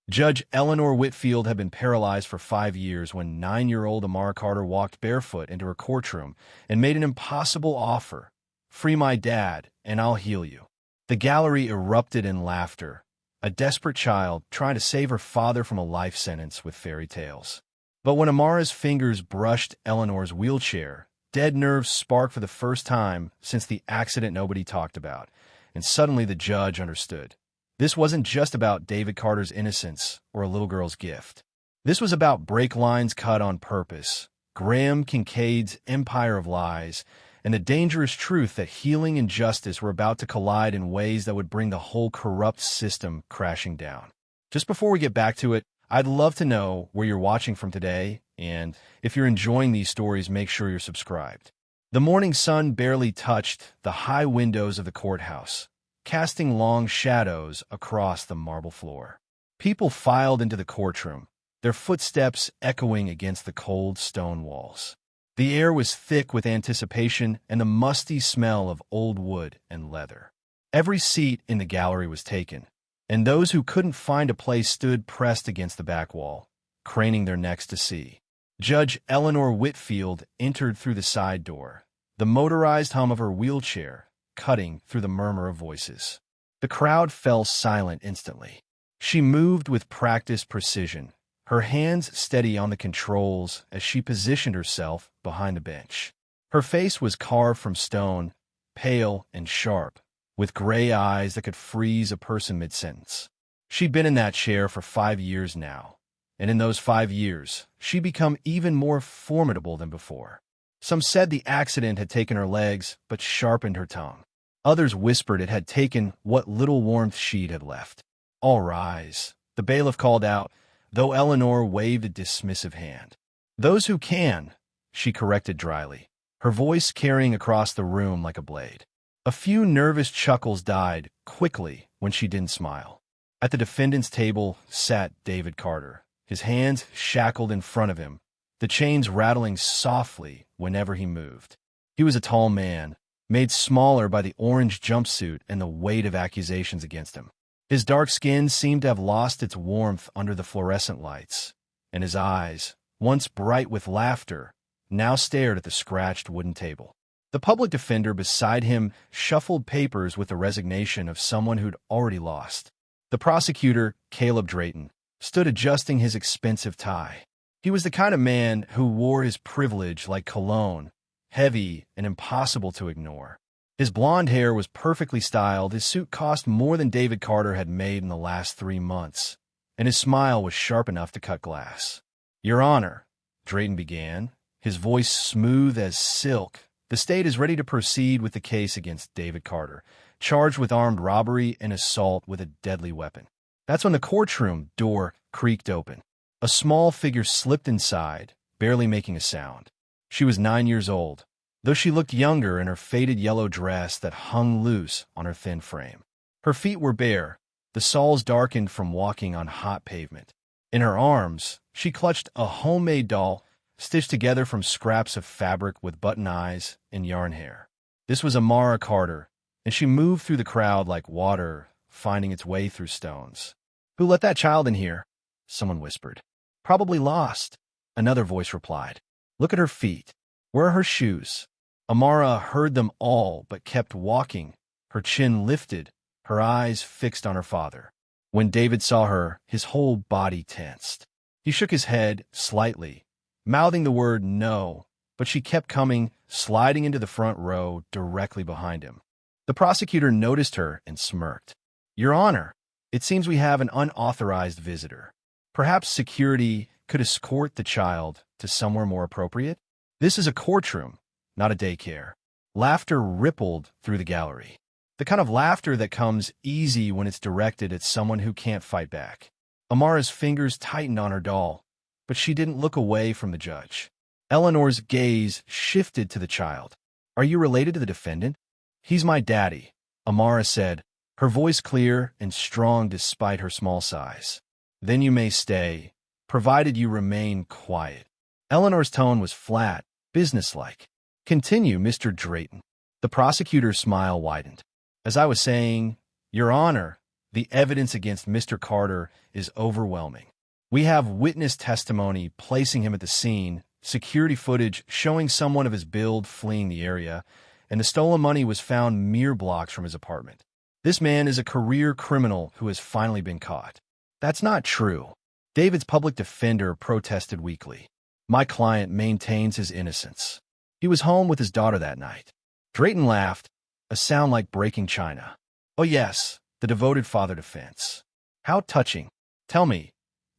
Judge Eleanor Whitfield had been paralyzed for 5 years when 9-year-old Amara Carter walked barefoot into her courtroom and made an impossible offer: "Free my dad, and I'll heal you." The gallery erupted in laughter, a desperate child trying to save her father from a life sentence with fairy tales. But when Amara's fingers brushed Eleanor's wheelchair, dead nerves sparked for the first time since the accident nobody talked about, and suddenly the judge understood. This wasn't just about David Carter's innocence or a little girl's gift. This was about brake lines cut on purpose, Graham Kincaid's empire of lies, and the dangerous truth that healing and justice were about to collide in ways that would bring the whole corrupt system crashing down. Just before we get back to it, I'd love to know where you're watching from today, and if you're enjoying these stories, make sure you're subscribed. The morning sun barely touched the high windows of the courthouse, casting long shadows across the marble floor. People filed into the courtroom, their footsteps echoing against the cold stone walls. The air was thick with anticipation and the musty smell of old wood and leather. Every seat in the gallery was taken, and those who couldn't find a place stood pressed against the back wall, craning their necks to see. Judge Eleanor Whitfield entered through the side door, the motorized hum of her wheelchair cutting through the murmur of voices. The crowd fell silent instantly. She moved with practiced precision, her hands steady on the controls as she positioned herself behind the bench. Her face was carved from stone, pale and sharp, with gray eyes that could freeze a person mid-sentence. She'd been in that chair for 5 years now, and in those 5 years, she'd become even more formidable than before. Some said the accident had taken her legs, but sharpened her tongue. Others whispered it had taken what little warmth she'd had left. "All rise," the bailiff called out, though Eleanor waved a dismissive hand. "Those who can," she corrected dryly, her voice carrying across the room like a blade. A few nervous chuckles died quickly when she didn't smile. At the defendant's table sat David Carter, his hands shackled in front of him, the chains rattling softly whenever he moved. He was a tall man, made smaller by the orange jumpsuit and the weight of accusations against him. His dark skin seemed to have lost its warmth under the fluorescent lights, and his eyes, once bright with laughter, now stared at the scratched wooden table. The public defender beside him shuffled papers with the resignation of someone who'd already lost. The prosecutor, Caleb Drayton, stood adjusting his expensive tie. He was the kind of man who wore his privilege like cologne, heavy and impossible to ignore. His blonde hair was perfectly styled, his suit cost more than David Carter had made in the last 3 months, and his smile was sharp enough to cut glass. "Your Honor," Drayton began, his voice smooth as silk, "the state is ready to proceed with the case against David Carter, charged with armed robbery and assault with a deadly weapon." That's when the courtroom door creaked open. A small figure slipped inside, barely making a sound. She was 9 years old, though she looked younger in her faded yellow dress that hung loose on her thin frame. Her feet were bare, the soles darkened from walking on hot pavement. In her arms, she clutched a homemade doll stitched together from scraps of fabric with button eyes and yarn hair. This was Amara Carter, and she moved through the crowd like water finding its way through stones. "Who let that child in here?" someone whispered. "Probably lost," another voice replied. "Look at her feet. Where are her shoes?" Amara heard them all but kept walking, her chin lifted, her eyes fixed on her father. When David saw her, his whole body tensed. He shook his head slightly, mouthing the word no, but she kept coming, sliding into the front row directly behind him. The prosecutor noticed her and smirked. "Your Honor, it seems we have an unauthorized visitor. Perhaps security could escort the child to somewhere more appropriate? This is a courtroom, not a daycare." Laughter rippled through the gallery. The kind of laughter that comes easy when it's directed at someone who can't fight back. Amara's fingers tightened on her doll, but she didn't look away from the judge. Eleanor's gaze shifted to the child. "Are you related to the defendant?" "He's my daddy," Amara said, her voice clear and strong despite her small size. "Then you may stay, provided you remain quiet." Eleanor's tone was flat, businesslike. "Continue, Mr. Drayton." The prosecutor's smile widened. "As I was saying, Your Honor, The evidence against Mr. Carter is overwhelming. We have witness testimony placing him at the scene, security footage showing someone of his build fleeing the area, and the stolen money was found mere blocks from his apartment. This man is a career criminal who has finally been caught. That's not true. David's public defender protested weakly. My client maintains his innocence. He was home with his daughter that night. Drayton laughed, a sound like breaking china. Oh yes, the devoted father defense. How touching. Tell me,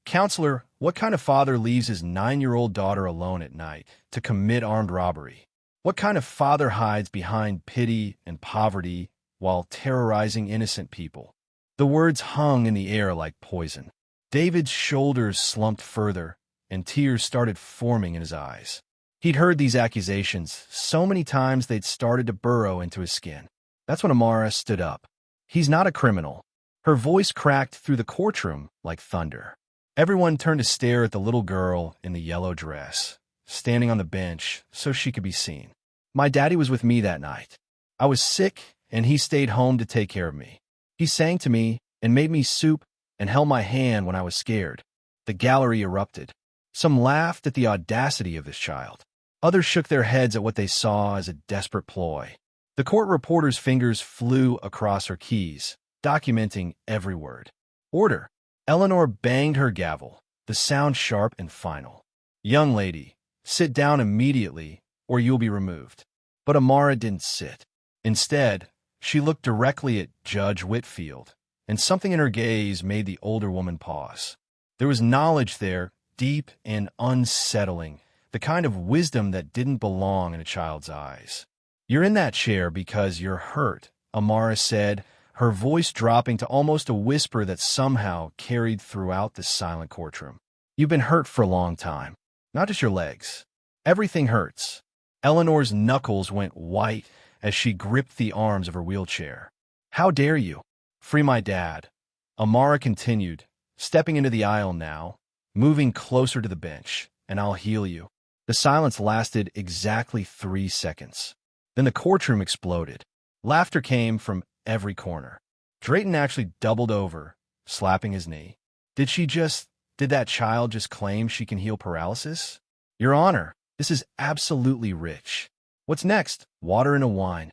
counselor, what kind of father leaves his 9-year-old daughter alone at night to commit armed robbery? What kind of father hides behind pity and poverty while terrorizing innocent people? The words hung in the air like poison. David's shoulders slumped further, and tears started forming in his eyes. He'd heard these accusations so many times they'd started to burrow into his skin. That's when Amara stood up. He's not a criminal. Her voice cracked through the courtroom like thunder. Everyone turned to stare at the little girl in the yellow dress, standing on the bench so she could be seen. My daddy was with me that night. I was sick, and he stayed home to take care of me. He sang to me and made me soup and held my hand when I was scared. The gallery erupted. Some laughed at the audacity of this child. Others shook their heads at what they saw as a desperate ploy. The court reporter's fingers flew across her keys, documenting every word. Order. Eleanor banged her gavel, the sound sharp and final. Young lady, sit down immediately or you'll be removed. But Amara didn't sit. Instead, she looked directly at Judge Whitfield, and something in her gaze made the older woman pause. There was knowledge there, deep and unsettling, the kind of wisdom that didn't belong in a child's eyes. You're in that chair because you're hurt, Amara said, her voice dropping to almost a whisper that somehow carried throughout the silent courtroom. You've been hurt for a long time, not just your legs. Everything hurts. Eleanor's knuckles went white as she gripped the arms of her wheelchair. How dare you? Free my dad. Amara continued, stepping into the aisle now, moving closer to the bench, and I'll heal you. The silence lasted exactly 3 seconds. Then the courtroom exploded. Laughter came from every corner. Drayton actually doubled over, slapping his knee. Did that child just claim she can heal paralysis? Your Honor, this is absolutely rich. What's next? Water and a wine.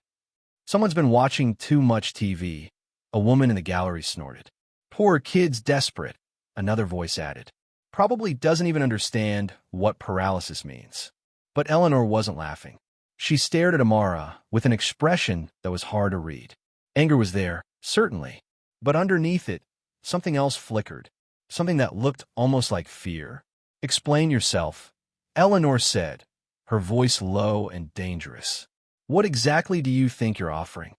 Someone's been watching too much TV. A woman in the gallery snorted. Poor kid's desperate, another voice added. Probably doesn't even understand what paralysis means. But Eleanor wasn't laughing. She stared at Amara with an expression that was hard to read. Anger was there, certainly, but underneath it, something else flickered, something that looked almost like fear. Explain yourself, Eleanor said, her voice low and dangerous. What exactly do you think you're offering?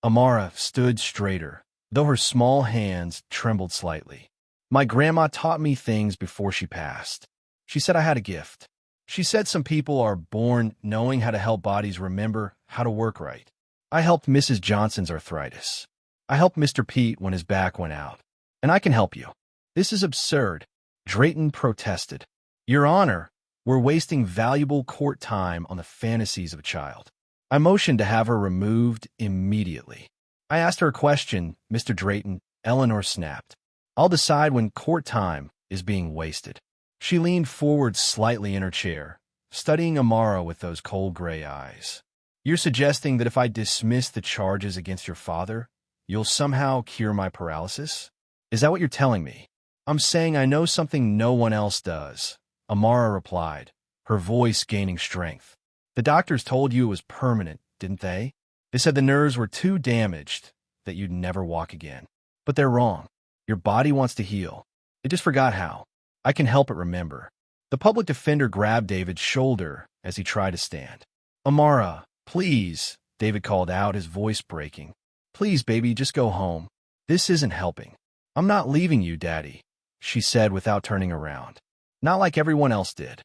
Amara stood straighter, though her small hands trembled slightly. My grandma taught me things before she passed. She said I had a gift. She said some people are born knowing how to help bodies remember how to work right. I helped Mrs. Johnson's arthritis. I helped Mr. Pete when his back went out. And I can help you. This is absurd. Drayton protested. Your Honor, we're wasting valuable court time on the fantasies of a child. I motioned to have her removed immediately. I asked her a question, Mr. Drayton. Eleanor snapped. I'll decide when court time is being wasted. She leaned forward slightly in her chair, studying Amara with those cold gray eyes. You're suggesting that if I dismiss the charges against your father, you'll somehow cure my paralysis? Is that what you're telling me? I'm saying I know something no one else does, Amara replied, her voice gaining strength. The doctors told you it was permanent, didn't they? They said the nerves were too damaged, that you'd never walk again. But they're wrong. Your body wants to heal. It just forgot how. I can help it remember. The public defender grabbed David's shoulder as he tried to stand. Amara, please, David called out, his voice breaking. Please, baby, just go home. This isn't helping. I'm not leaving you, Daddy, she said without turning around. Not like everyone else did.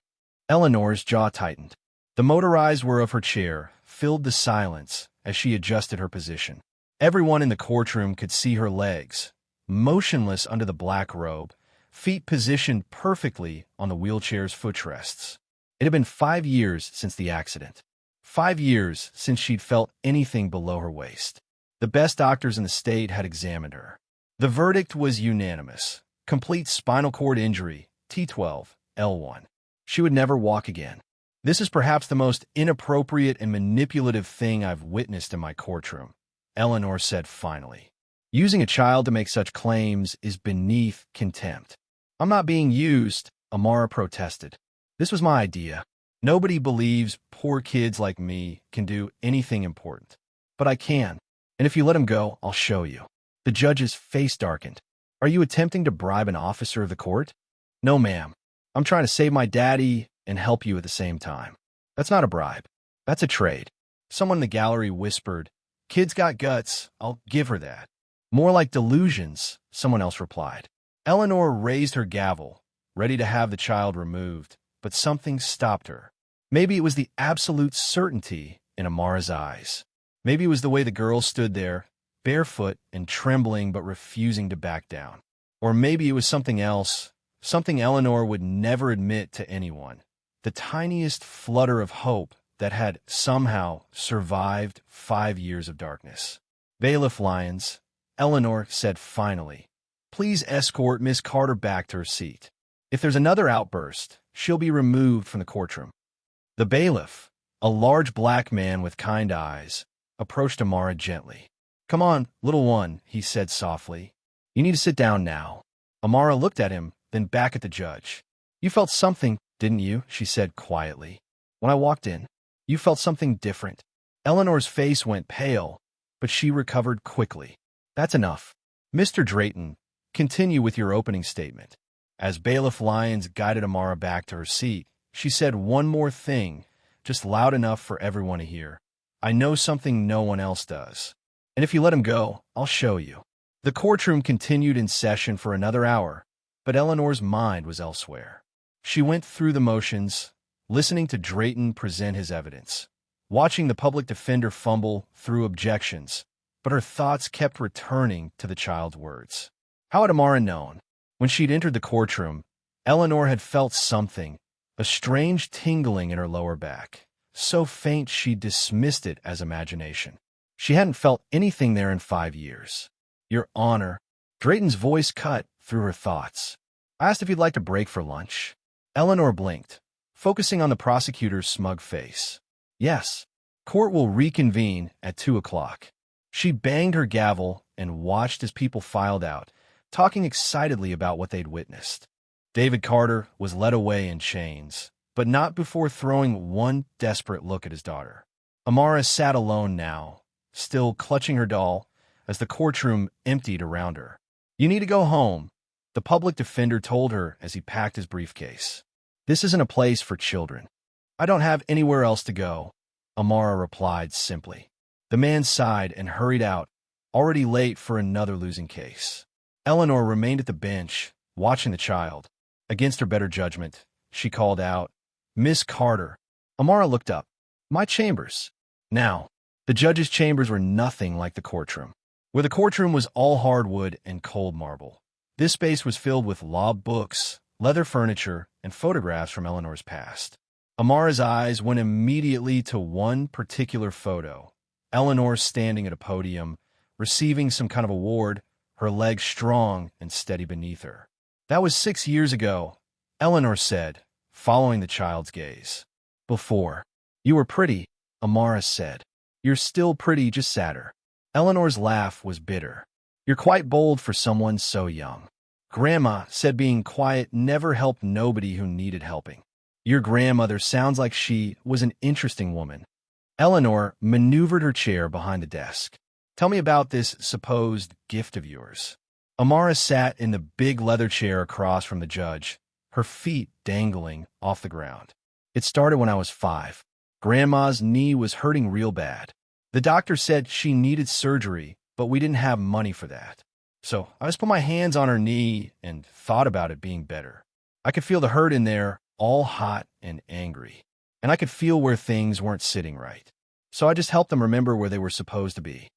Eleanor's jaw tightened. The motorized whir of her chair filled the silence as she adjusted her position. Everyone in the courtroom could see her legs, motionless under the black robe, feet positioned perfectly on the wheelchair's footrests. It had been 5 years since the accident. 5 years since she'd felt anything below her waist. The best doctors in the state had examined her. The verdict was unanimous. Complete spinal cord injury, T12, L1. She would never walk again. This is perhaps the most inappropriate and manipulative thing I've witnessed in my courtroom, Eleanor said finally. Using a child to make such claims is beneath contempt. I'm not being used, Amara protested. This was my idea. Nobody believes poor kids like me can do anything important. But I can. And if you let him go, I'll show you. The judge's face darkened. Are you attempting to bribe an officer of the court? No, ma'am. I'm trying to save my daddy and help you at the same time. That's not a bribe. That's a trade. Someone in the gallery whispered, Kid's got guts. I'll give her that. More like delusions, someone else replied. Eleanor raised her gavel, ready to have the child removed, but something stopped her. Maybe it was the absolute certainty in Amara's eyes. Maybe it was the way the girl stood there, barefoot and trembling but refusing to back down. Or maybe it was something else, something Eleanor would never admit to anyone. The tiniest flutter of hope that had somehow survived 5 years of darkness. Bailiff Lyons, Eleanor said finally, please escort Miss Carter back to her seat. If there's another outburst, she'll be removed from the courtroom. The bailiff, a large black man with kind eyes, approached Amara gently. Come on, little one, he said softly. You need to sit down now. Amara looked at him, then back at the judge. You felt something, didn't you? She said quietly. When I walked in, you felt something different. Eleanor's face went pale, but she recovered quickly. That's enough. Mr. Drayton, continue with your opening statement. As Bailiff Lyons guided Amara back to her seat, she said one more thing, just loud enough for everyone to hear. I know something no one else does. And if you let him go, I'll show you. The courtroom continued in session for another hour, but Eleanor's mind was elsewhere. She went through the motions, listening to Drayton present his evidence, watching the public defender fumble through objections, but her thoughts kept returning to the child's words. How had Amara known? When she'd entered the courtroom, Eleanor had felt something, a strange tingling in her lower back, so faint she dismissed it as imagination. She hadn't felt anything there in 5 years. Your Honor, Drayton's voice cut through her thoughts. I asked if you'd like to break for lunch. Eleanor blinked, focusing on the prosecutor's smug face. Yes, court will reconvene at 2 o'clock. She banged her gavel and watched as people filed out, talking excitedly about what they'd witnessed. David Carter was led away in chains, but not before throwing one desperate look at his daughter. Amara sat alone now, still clutching her doll, as the courtroom emptied around her. You need to go home, the public defender told her as he packed his briefcase. This isn't a place for children. I don't have anywhere else to go, Amara replied simply. The man sighed and hurried out, already late for another losing case. Eleanor remained at the bench, watching the child. Against her better judgment, she called out, Miss Carter. Amara looked up. My chambers. Now, the judge's chambers were nothing like the courtroom. Where the courtroom was all hardwood and cold marble, this space was filled with law books, leather furniture, and photographs from Eleanor's past. Amara's eyes went immediately to one particular photo. Eleanor standing at a podium, receiving some kind of award, her legs strong and steady beneath her. That was 6 years ago, Eleanor said, following the child's gaze. Before. You were pretty, Amara said. You're still pretty, just sadder. Eleanor's laugh was bitter. You're quite bold for someone so young. Grandma said being quiet never helped nobody who needed helping. Your grandmother sounds like she was an interesting woman. Eleanor maneuvered her chair behind the desk. Tell me about this supposed gift of yours. Amara sat in the big leather chair across from the judge, her feet dangling off the ground. It started when I was 5. Grandma's knee was hurting real bad. The doctor said she needed surgery, but we didn't have money for that. So I just put my hands on her knee and thought about it being better. I could feel the hurt in there, all hot and angry. And I could feel where things weren't sitting right. So I just helped them remember where they were supposed to be.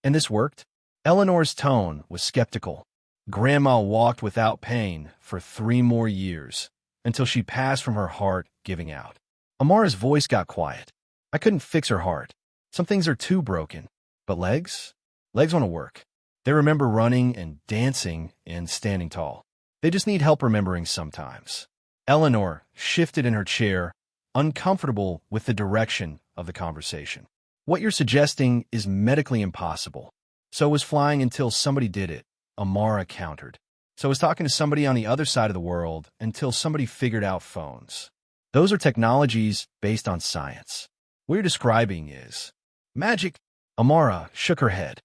And this worked? Eleanor's tone was skeptical. Grandma walked without pain for 3 more years, until she passed from her heart giving out. Amara's voice got quiet. I couldn't fix her heart. Some things are too broken. But legs? Legs want to work. They remember running and dancing and standing tall. They just need help remembering sometimes. Eleanor shifted in her chair, uncomfortable with the direction of the conversation. What you're suggesting is medically impossible. So was flying until somebody did it, Amara countered. So was talking to somebody on the other side of the world until somebody figured out phones. Those are technologies based on science. What you're describing is magic. Amara shook her head.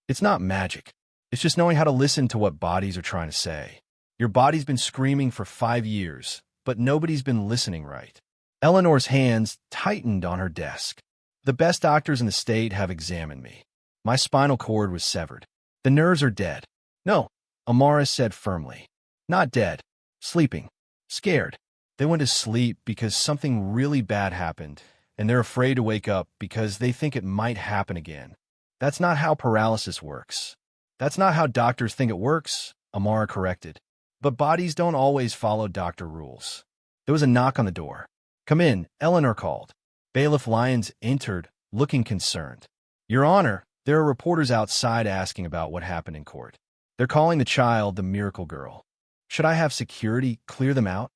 It's not magic. It's just knowing how to listen to what bodies are trying to say. Your body's been screaming for 5 years, but nobody's been listening right. Eleanor's hands tightened on her desk. The best doctors in the state have examined me. My spinal cord was severed. The nerves are dead. No, Amara said firmly. Not dead. Sleeping. Scared. They went to sleep because something really bad happened, and they're afraid to wake up because they think it might happen again. That's not how paralysis works. That's not how doctors think it works, Amara corrected. But bodies don't always follow doctor rules. There was a knock on the door. Come in, Eleanor called. Bailiff Lyons entered, looking concerned. Your Honor, there are reporters outside asking about what happened in court. They're calling the child the miracle girl. Should I have security clear them out?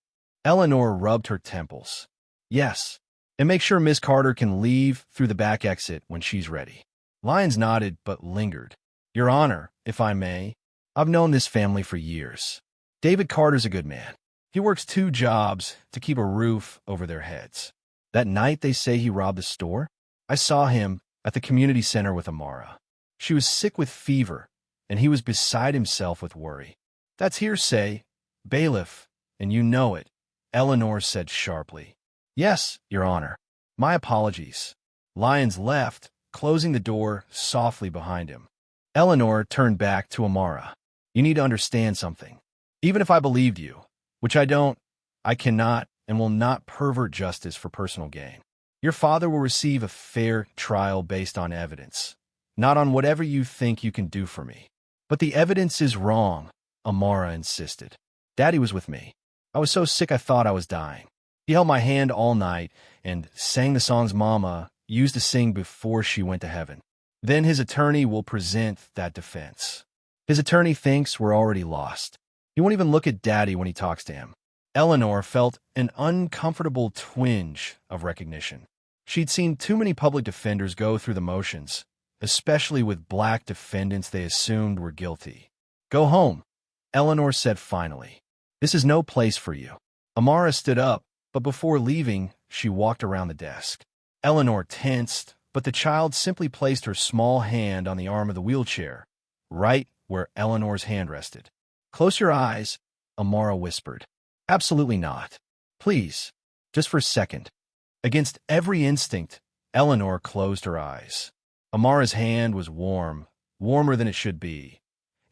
Eleanor rubbed her temples. Yes, and make sure Miss Carter can leave through the back exit when she's ready. Lyons nodded but lingered. Your Honor, if I may, I've known this family for years. David Carter's a good man. He works 2 jobs to keep a roof over their heads. That night they say he robbed the store, I saw him at the community center with Amara. She was sick with fever, and he was beside himself with worry. That's hearsay, bailiff, and you know it, Eleanor said sharply. Yes, Your Honor. My apologies. Lyons left, closing the door softly behind him. Eleanor turned back to Amara. You need to understand something. Even if I believed you, which I don't, I cannot and will not pervert justice for personal gain. Your father will receive a fair trial based on evidence, not on whatever you think you can do for me. But the evidence is wrong, Amara insisted. Daddy was with me. I was so sick I thought I was dying. He held my hand all night and sang the songs Mama used to sing before she went to heaven. Then his attorney will present that defense. His attorney thinks we're already lost. He won't even look at Daddy when he talks to him. Eleanor felt an uncomfortable twinge of recognition. She'd seen too many public defenders go through the motions, especially with black defendants they assumed were guilty. Go home, Eleanor said finally. This is no place for you. Amara stood up, but before leaving, she walked around the desk. Eleanor tensed, but the child simply placed her small hand on the arm of the wheelchair, right where Eleanor's hand rested. Close your eyes, Amara whispered. Absolutely not. Please, just for a second. Against every instinct, Eleanor closed her eyes. Amara's hand was warm, warmer than it should be,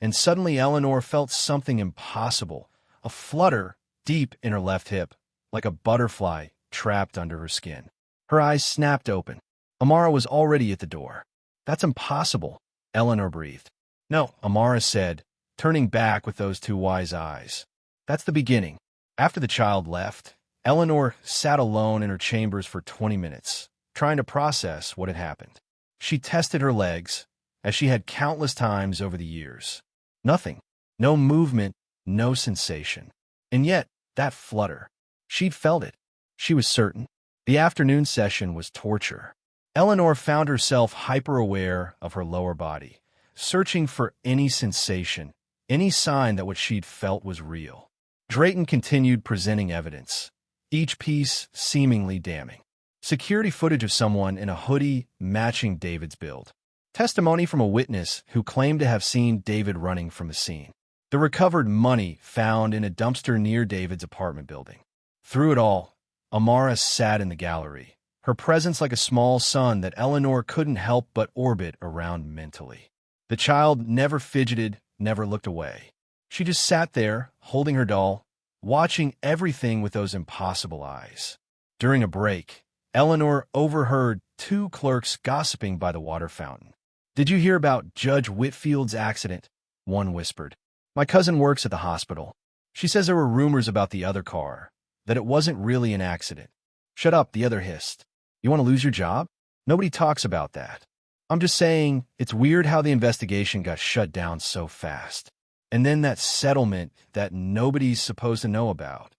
and suddenly Eleanor felt something impossible, a flutter deep in her left hip, like a butterfly trapped under her skin. Her eyes snapped open. Amara was already at the door. That's impossible, Eleanor breathed. No, Amara said, turning back with those 2 wise eyes. That's the beginning. After the child left, Eleanor sat alone in her chambers for 20 minutes, trying to process what had happened. She tested her legs, as she had countless times over the years. Nothing. No movement, no sensation. And yet, that flutter. She'd felt it. She was certain. The afternoon session was torture. Eleanor found herself hyper-aware of her lower body, searching for any sensation, any sign that what she'd felt was real. Drayton continued presenting evidence, each piece seemingly damning. Security footage of someone in a hoodie matching David's build. Testimony from a witness who claimed to have seen David running from the scene. The recovered money found in a dumpster near David's apartment building. Through it all, Amara sat in the gallery, her presence like a small sun that Eleanor couldn't help but orbit around mentally. The child never fidgeted, never looked away. She just sat there, holding her doll, watching everything with those impossible eyes. During a break, Eleanor overheard 2 clerks gossiping by the water fountain. Did you hear about Judge Whitfield's accident? One whispered. My cousin works at the hospital. She says there were rumors about the other car, that it wasn't really an accident. Shut up, the other hissed. You want to lose your job? Nobody talks about that. I'm just saying, it's weird how the investigation got shut down so fast. And then that settlement that nobody's supposed to know about.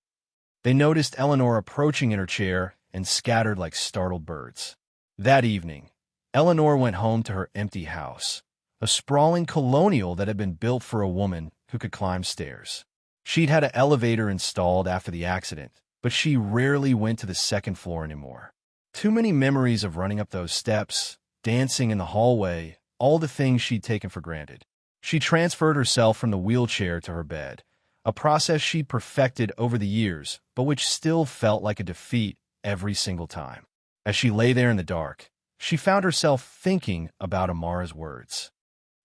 They noticed Eleanor approaching in her chair and scattered like startled birds. That evening, Eleanor went home to her empty house, a sprawling colonial that had been built for a woman who could climb stairs. She'd had an elevator installed after the accident, but she rarely went to the second floor anymore. Too many memories of running up those steps, dancing in the hallway, all the things she'd taken for granted. She transferred herself from the wheelchair to her bed, a process she'd perfected over the years, but which still felt like a defeat every single time. As she lay there in the dark, she found herself thinking about Amara's words.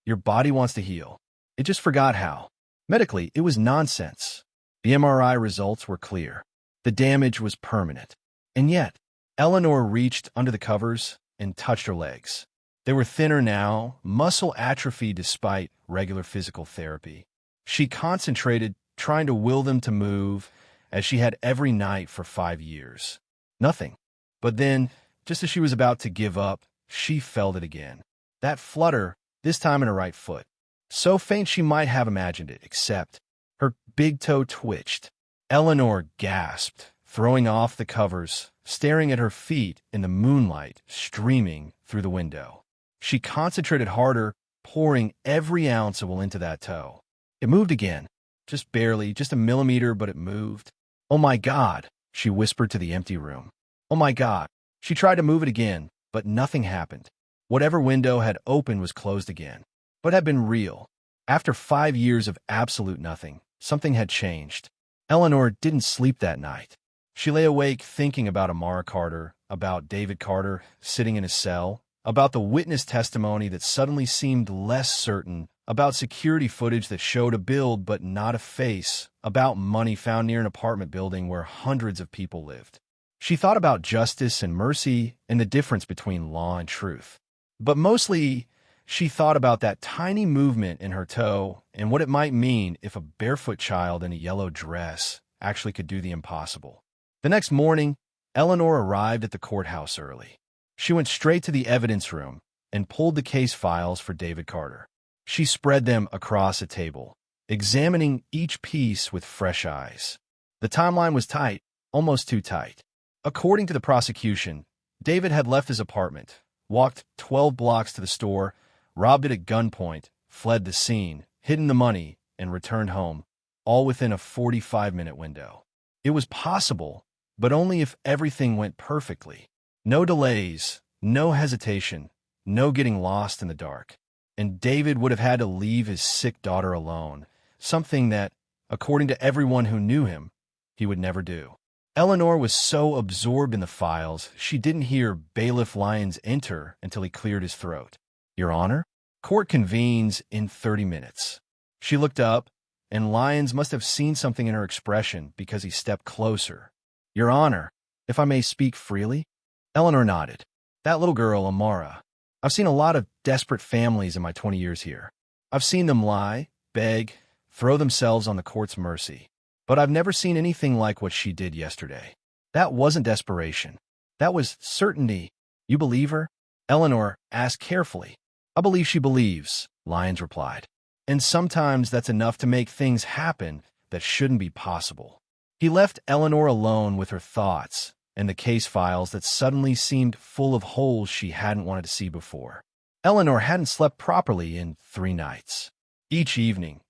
Your body wants to heal. It just forgot how. Medically, it was nonsense. The MRI results were clear. The damage was permanent. And yet, Eleanor reached under the covers and touched her legs. They were thinner now, muscle atrophy despite regular physical therapy. She concentrated, trying to will them to move, as she had every night for 5 years. Nothing. But then, just as she was about to give up, she felt it again. That flutter, this time in her right foot. So faint she might have imagined it, except her big toe twitched. Eleanor gasped, throwing off the covers, staring at her feet in the moonlight streaming through the window. She concentrated harder, pouring every ounce of will into that toe. It moved again. Just barely, just a millimeter, but it moved. Oh my God, she whispered to the empty room. Oh my God. She tried to move it again, but nothing happened. Whatever window had opened was closed again, but had been real. After 5 years of absolute nothing, something had changed. Eleanor didn't sleep that night. She lay awake thinking about Amara Carter, about David Carter sitting in his cell, about the witness testimony that suddenly seemed less certain, about security footage that showed a build but not a face, about money found near an apartment building where hundreds of people lived. She thought about justice and mercy and the difference between law and truth. But mostly, she thought about that tiny movement in her toe and what it might mean if a barefoot child in a yellow dress actually could do the impossible. The next morning, Eleanor arrived at the courthouse early. She went straight to the evidence room and pulled the case files for David Carter. She spread them across a table, examining each piece with fresh eyes. The timeline was tight, almost too tight. According to the prosecution, David had left his apartment, walked 12 blocks to the store, robbed it at gunpoint, fled the scene, hidden the money, and returned home, all within a 45-minute window. It was possible, but only if everything went perfectly. No delays, no hesitation, no getting lost in the dark. And David would have had to leave his sick daughter alone, something that, according to everyone who knew him, he would never do. Eleanor was so absorbed in the files, she didn't hear Bailiff Lyons enter until he cleared his throat. Your Honor? Court convenes in 30 minutes. She looked up, and Lyons must have seen something in her expression because he stepped closer. Your Honor, if I may speak freely? Eleanor nodded. That little girl, Amara. I've seen a lot of desperate families in my 20 years here. I've seen them lie, beg, throw themselves on the court's mercy. But I've never seen anything like what she did yesterday. That wasn't desperation. That was certainty. You believe her? Eleanor asked carefully. I believe she believes, Lyons replied. And sometimes that's enough to make things happen that shouldn't be possible. He left Eleanor alone with her thoughts and the case files that suddenly seemed full of holes she hadn't wanted to see before. Eleanor hadn't slept properly in 3 nights. Each evening,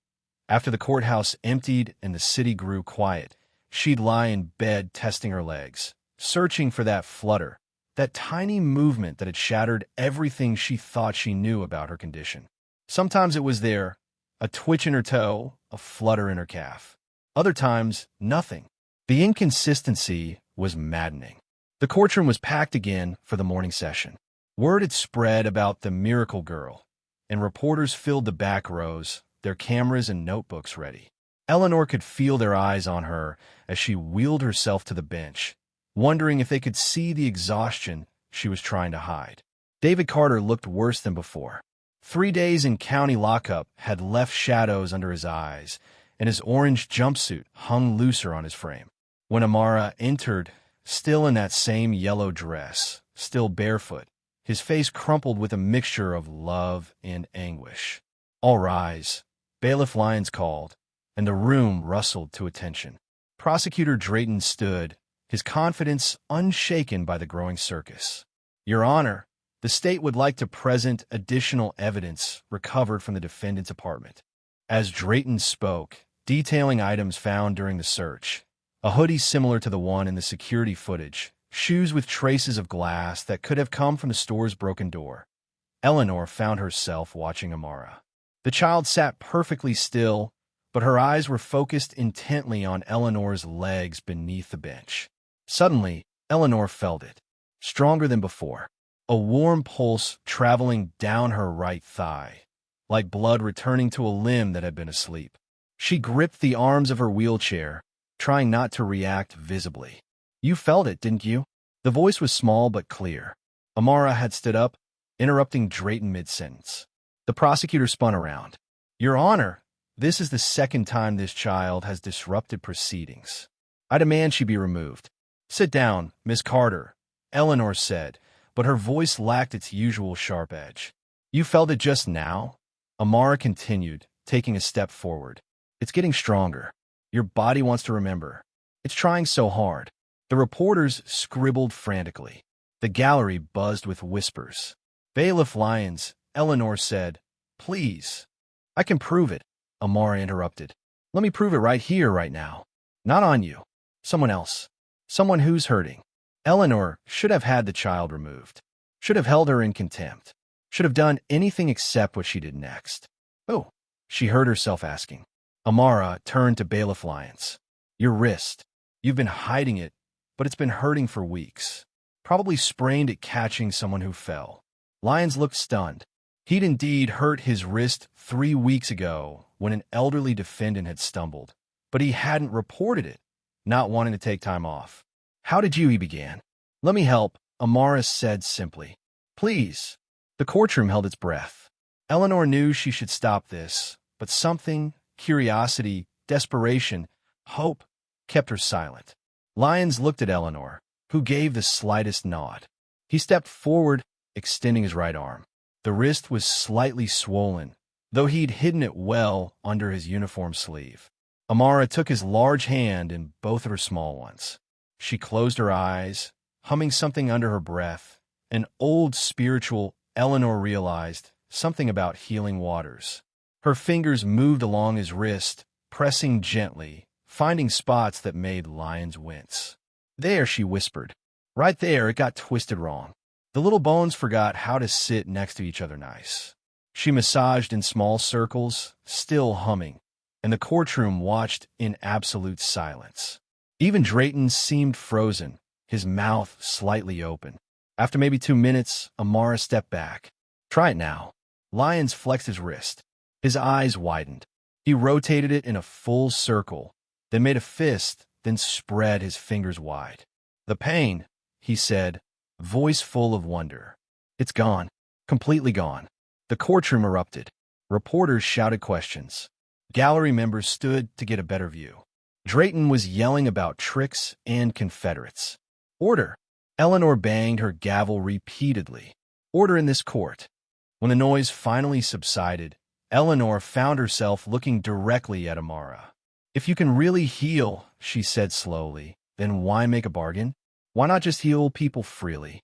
after the courthouse emptied and the city grew quiet, she'd lie in bed testing her legs, searching for that flutter, that tiny movement that had shattered everything she thought she knew about her condition. Sometimes it was there, a twitch in her toe, a flutter in her calf. Other times, nothing. The inconsistency was maddening. The courtroom was packed again for the morning session. Word had spread about the miracle girl, and reporters filled the back rows, their cameras and notebooks ready. Eleanor could feel their eyes on her as she wheeled herself to the bench, wondering if they could see the exhaustion she was trying to hide. David Carter looked worse than before. 3 days in county lockup had left shadows under his eyes, and his orange jumpsuit hung looser on his frame. When Amara entered, still in that same yellow dress, still barefoot, his face crumpled with a mixture of love and anguish. "All rise," Bailiff Lyons called, and the room rustled to attention. Prosecutor Drayton stood, his confidence unshaken by the growing circus. "Your Honor, the state would like to present additional evidence recovered from the defendant's apartment." As Drayton spoke, detailing items found during the search, a hoodie similar to the one in the security footage, shoes with traces of glass that could have come from the store's broken door. Eleanor found herself watching Amara. The child sat perfectly still, but her eyes were focused intently on Eleanor's legs beneath the bench. Suddenly, Eleanor felt it, stronger than before, a warm pulse traveling down her right thigh, like blood returning to a limb that had been asleep. She gripped the arms of her wheelchair, trying not to react visibly. "You felt it, didn't you?" The voice was small but clear. Amara had stood up, interrupting Drayton mid-sentence. The prosecutor spun around. "Your Honor, this is the second time this child has disrupted proceedings. I demand she be removed." "Sit down, Miss Carter," Eleanor said, but her voice lacked its usual sharp edge. "You felt it just now?" Amara continued, taking a step forward. "It's getting stronger. Your body wants to remember. It's trying so hard." The reporters scribbled frantically. The gallery buzzed with whispers. "Bailiff Lyons," Eleanor said, "please." "I can prove it," Amara interrupted. "Let me prove it right here, right now. Not on you. Someone else. Someone who's hurting." Eleanor should have had the child removed. Should have held her in contempt. Should have done anything except what she did next. "Oh," she heard herself asking. Amara turned to Bailiff Lyons. "Your wrist. You've been hiding it, but it's been hurting for weeks. Probably sprained it catching someone who fell." Lyons looked stunned. He'd indeed hurt his wrist 3 weeks ago when an elderly defendant had stumbled, but he hadn't reported it, not wanting to take time off. "How did you?" he began. "Let me help," Amara said simply. "Please." The courtroom held its breath. Eleanor knew she should stop this, but something, curiosity, desperation, hope, kept her silent. Lyons looked at Eleanor, who gave the slightest nod. He stepped forward, extending his right arm. The wrist was slightly swollen, though he'd hidden it well under his uniform sleeve. Amara took his large hand in both of her small ones. She closed her eyes, humming something under her breath. An old spiritual, Eleanor realized, something about healing waters. Her fingers moved along his wrist, pressing gently, finding spots that made Lyons wince. "There," she whispered. "Right there, it got twisted wrong. The little bones forgot how to sit next to each other nice." She massaged in small circles, still humming, and the courtroom watched in absolute silence. Even Drayton seemed frozen, his mouth slightly open. After maybe 2 minutes, Amara stepped back. "Try it now." Lyons flexed his wrist. His eyes widened. He rotated it in a full circle, then made a fist, then spread his fingers wide. "The pain," he said, voice full of wonder. "It's gone. Completely gone." The courtroom erupted. Reporters shouted questions. Gallery members stood to get a better view. Drayton was yelling about tricks and Confederates. "Order!" Eleanor banged her gavel repeatedly. "Order in this court." When the noise finally subsided, Eleanor found herself looking directly at Amara. "If you can really heal," she said slowly, "then why make a bargain? Why not just heal people freely?"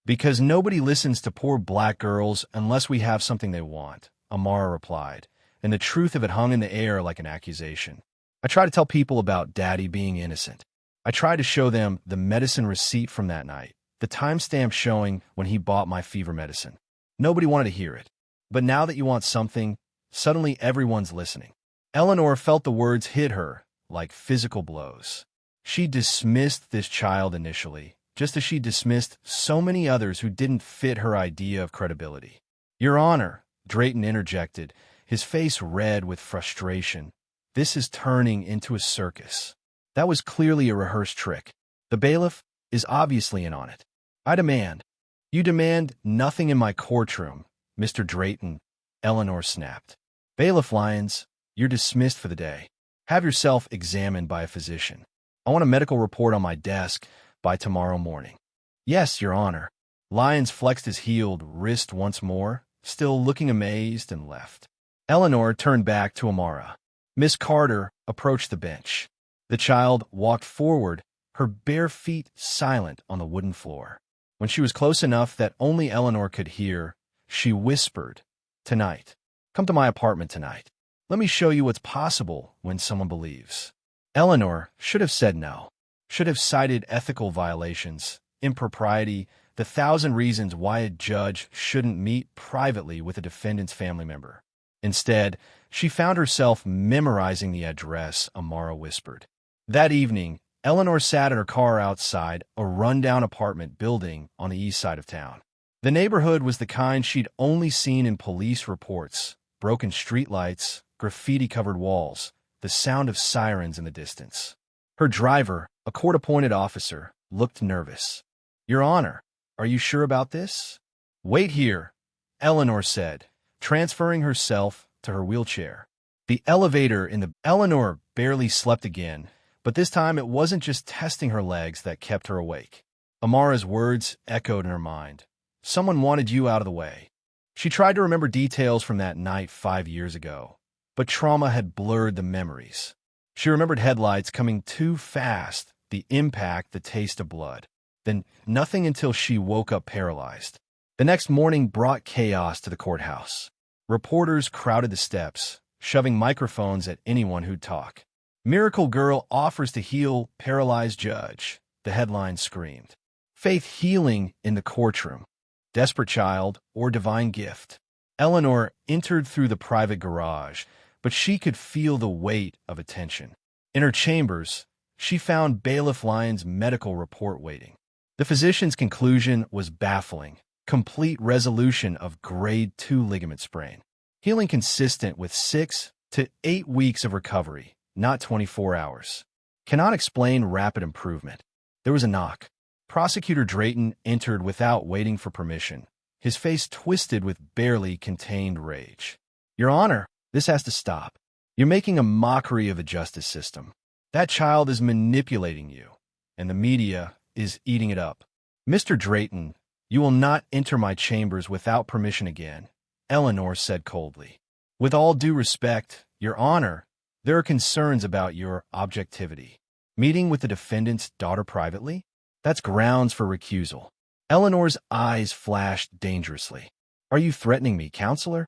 "Because nobody listens to poor black girls unless we have something they want," Amara replied, and the truth of it hung in the air like an accusation. "I try to tell people about Daddy being innocent. I try to show them the medicine receipt from that night, the timestamp showing when he bought my fever medicine. Nobody wanted to hear it. But now that you want something, suddenly everyone's listening." Eleanor felt the words hit her like physical blows. She dismissed this child initially, just as she dismissed so many others who didn't fit her idea of credibility. "Your Honor," Drayton interjected, his face red with frustration, "this is turning into a circus. That was clearly a rehearsed trick. The bailiff is obviously in on it. I demand—" "You demand nothing in my courtroom, Mr. Drayton," Eleanor snapped. "Bailiff Lyons, you're dismissed for the day. Have yourself examined by a physician. I want a medical report on my desk by tomorrow morning." "Yes, Your Honor." Lyons flexed his healed wrist once more, still looking amazed, and left. Eleanor turned back to Amara. Miss Carter approached the bench. The child walked forward, her bare feet silent on the wooden floor. When she was close enough that only Eleanor could hear, she whispered, "Tonight. Come to my apartment tonight. Let me show you what's possible when someone believes." Eleanor should have said no, should have cited ethical violations, impropriety, the 1,000 reasons why a judge shouldn't meet privately with a defendant's family member. Instead, she found herself memorizing the address Amara whispered. That evening, Eleanor sat in her car outside a rundown apartment building on the east side of town. The neighborhood was the kind she'd only seen in police reports: broken streetlights, graffiti-covered walls, the sound of sirens in the distance. Her driver, a court-appointed officer, looked nervous. "Your Honor, are you sure about this?" "Wait here," Eleanor said, transferring herself to her wheelchair. The elevator in the Eleanor barely slept again, but this time it wasn't just testing her legs that kept her awake. Amara's words echoed in her mind. "Someone wanted you out of the way." She tried to remember details from that night 5 years ago, but trauma had blurred the memories. She remembered headlights coming too fast, the impact, the taste of blood. Then nothing until she woke up paralyzed. The next morning brought chaos to the courthouse. Reporters crowded the steps, shoving microphones at anyone who'd talk. "Miracle Girl offers to heal paralyzed judge," the headline screamed. Faith healing in the courtroom. Desperate child or divine gift. Eleanor entered through the private garage, but she could feel the weight of attention. In her chambers, she found Bailiff Lyons' medical report waiting. The physician's conclusion was baffling: complete resolution of grade 2 ligament sprain. Healing consistent with 6 to 8 weeks of recovery, not 24 hours. Cannot explain rapid improvement. There was a knock. Prosecutor Drayton entered without waiting for permission, his face twisted with barely contained rage. "Your Honor, this has to stop. You're making a mockery of the justice system. That child is manipulating you, and the media is eating it up. Mr. Drayton, you will not enter my chambers without permission again," Eleanor said coldly. "With all due respect, Your Honor, there are concerns about your objectivity. Meeting with the defendant's daughter privately? That's grounds for recusal." Eleanor's eyes flashed dangerously. "Are you threatening me, counselor?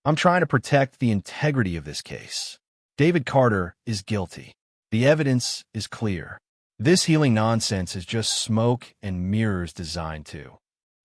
I'm trying to protect the integrity of this case. David Carter is guilty. The evidence is clear. This healing nonsense is just smoke and mirrors designed to."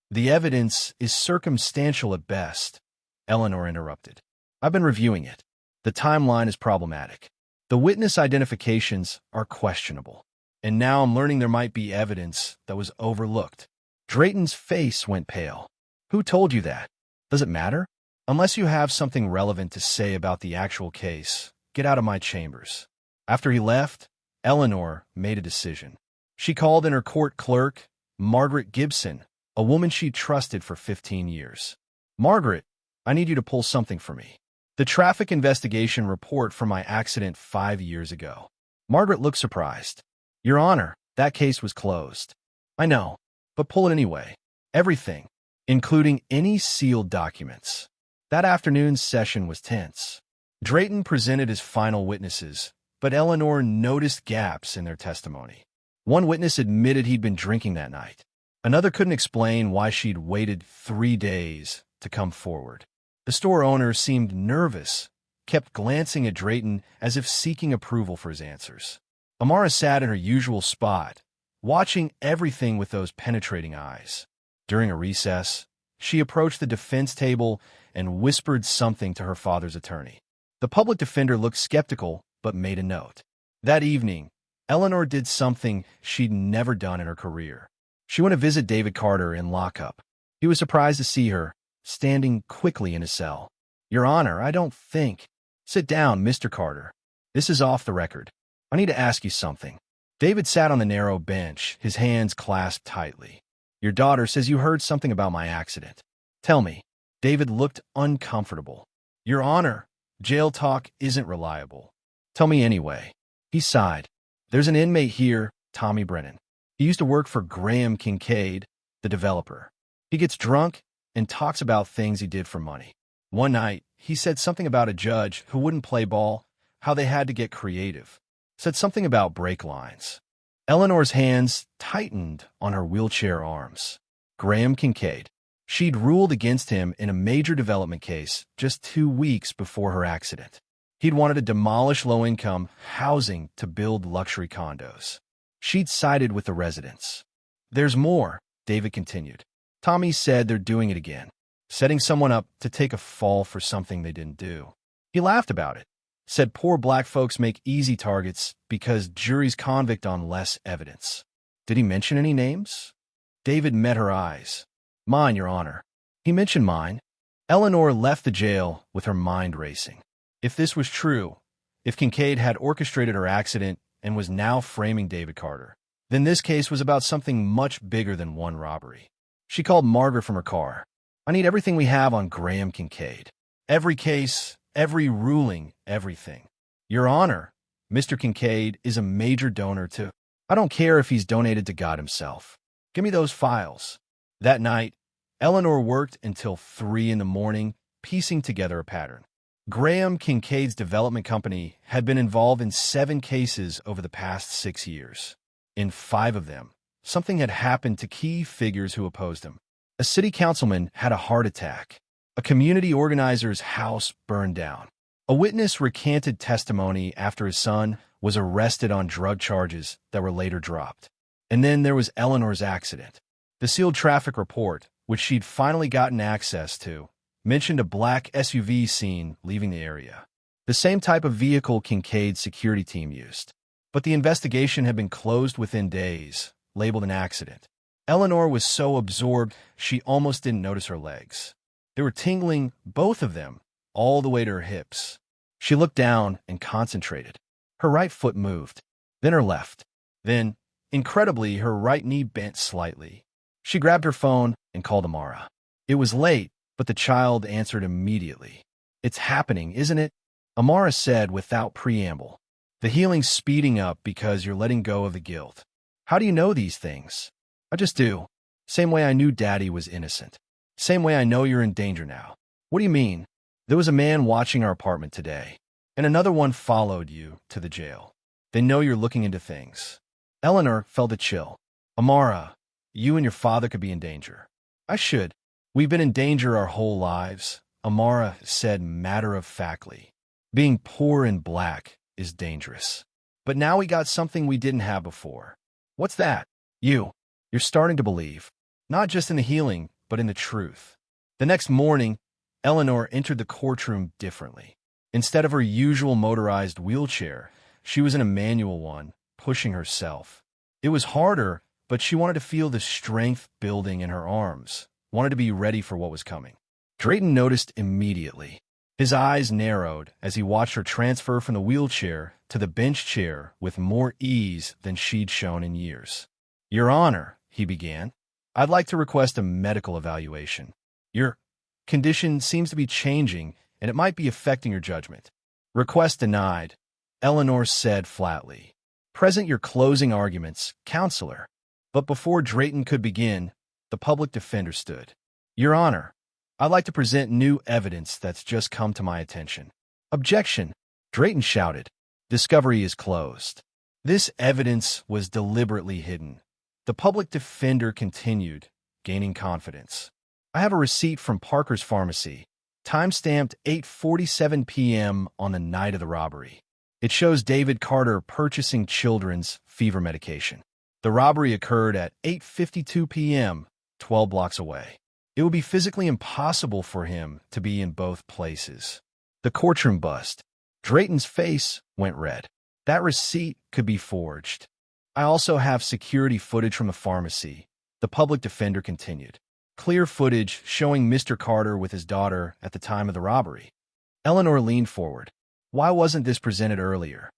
"The evidence is circumstantial at best," Eleanor interrupted. "I've been reviewing it. The timeline is problematic. The witness identifications are questionable. And now I'm learning there might be evidence that was overlooked." Drayton's face went pale. "Who told you that? Does it matter? Unless you have something relevant to say about the actual case, get out of my chambers." After he left, Eleanor made a decision. She called in her court clerk, Margaret Gibson, a woman she trusted for 15 years. "Margaret, I need you to pull something for me. The traffic investigation report from my accident 5 years ago." Margaret looked surprised. "Your Honor, that case was closed." "I know, but pull it anyway. Everything, including any sealed documents." That afternoon's session was tense. Drayton presented his final witnesses, but Eleanor noticed gaps in their testimony. One witness admitted he'd been drinking that night. Another couldn't explain why she'd waited 3 days to come forward. The store owner seemed nervous, kept glancing at Drayton as if seeking approval for his answers. Amara sat in her usual spot, watching everything with those penetrating eyes. During a recess, she approached the defense table and whispered something to her father's attorney. The public defender looked skeptical but made a note. That evening, Eleanor did something she'd never done in her career. She went to visit David Carter in lockup. He was surprised to see her, standing quickly in his cell. "Your Honor, I don't think—" "Sit down, Mr. Carter. This is off the record. I need to ask you something." David sat on the narrow bench, his hands clasped tightly. "Your daughter says you heard something about my accident. Tell me." David looked uncomfortable. "Your Honor, jail talk isn't reliable." "Tell me anyway." He sighed. "There's an inmate here, Tommy Brennan. He used to work for Graham Kincaid, the developer. He gets drunk and talks about things he did for money. One night, he said something about a judge who wouldn't play ball, how they had to get creative. Said something about brake lines. Eleanor's hands tightened on her wheelchair arms. Graham Kincaid. She'd ruled against him in a major development case just 2 weeks before her accident. He'd wanted to demolish low-income housing to build luxury condos. She'd sided with the residents. There's more, David continued. Tommy said they're doing it again, setting someone up to take a fall for something they didn't do. He laughed about it, said poor black folks make easy targets because juries convict on less evidence. Did he mention any names? David met her eyes. Mine, Your Honor. He mentioned mine. Eleanor left the jail with her mind racing. If this was true, if Kincaid had orchestrated her accident and was now framing David Carter, then this case was about something much bigger than one robbery. She called Margaret from her car. I need everything we have on Graham Kincaid. Every case, every ruling, everything. Your Honor, Mr. Kincaid is a major donor to... I don't care if he's donated to God himself. Give me those files. That night, Eleanor worked until 3 a.m, piecing together a pattern. Graham Kincaid's development company had been involved in 7 cases over the past 6 years. In 5 of them, something had happened to key figures who opposed him. A city councilman had a heart attack. A community organizer's house burned down. A witness recanted testimony after his son was arrested on drug charges that were later dropped. And then there was Eleanor's accident. The sealed traffic report, which she'd finally gotten access to, mentioned a black SUV seen leaving the area. The same type of vehicle Kincaid's security team used. But the investigation had been closed within days, labeled an accident. Eleanor was so absorbed she almost didn't notice her legs. They were tingling, both of them, all the way to her hips. She looked down and concentrated. Her right foot moved, then her left. Then, incredibly, her right knee bent slightly. She grabbed her phone and called Amara. It was late, but the child answered immediately. It's happening, isn't it? Amara said without preamble. The healing's speeding up because you're letting go of the guilt. How do you know these things? I just do. Same way I knew Daddy was innocent. Same way I know you're in danger now. What do you mean? There was a man watching our apartment today, and another one followed you to the jail. They know you're looking into things. Eleanor felt a chill. Amara, you and your father could be in danger. I should. We've been in danger our whole lives, Amara said matter-of-factly. Being poor and black is dangerous. But now we got something we didn't have before. What's that? You're starting to believe. Not just in the healing, but in the truth. The next morning, Eleanor entered the courtroom differently. Instead of her usual motorized wheelchair, she was in a manual one, pushing herself. It was harder, but she wanted to feel the strength building in her arms, wanted to be ready for what was coming. Drayton noticed immediately. His eyes narrowed as he watched her transfer from the wheelchair to the bench chair with more ease than she'd shown in years. Your Honor, he began, I'd like to request a medical evaluation. Your condition seems to be changing, and it might be affecting your judgment. Request denied, Eleanor said flatly. Present your closing arguments, counselor. But before Drayton could begin, the public defender stood. Your Honor, I'd like to present new evidence that's just come to my attention. Objection, Drayton shouted. Discovery is closed. This evidence was deliberately hidden. The public defender continued, gaining confidence. I have a receipt from Parker's Pharmacy, time-stamped 8:47 p.m. on the night of the robbery. It shows David Carter purchasing children's fever medication. The robbery occurred at 8:52 p.m., 12 blocks away. It would be physically impossible for him to be in both places. The courtroom buzzed. Drayton's face went red. That receipt could be forged. I also have security footage from the pharmacy, the public defender continued. Clear footage showing Mr. Carter with his daughter at the time of the robbery. Eleanor leaned forward. Why wasn't this presented earlier?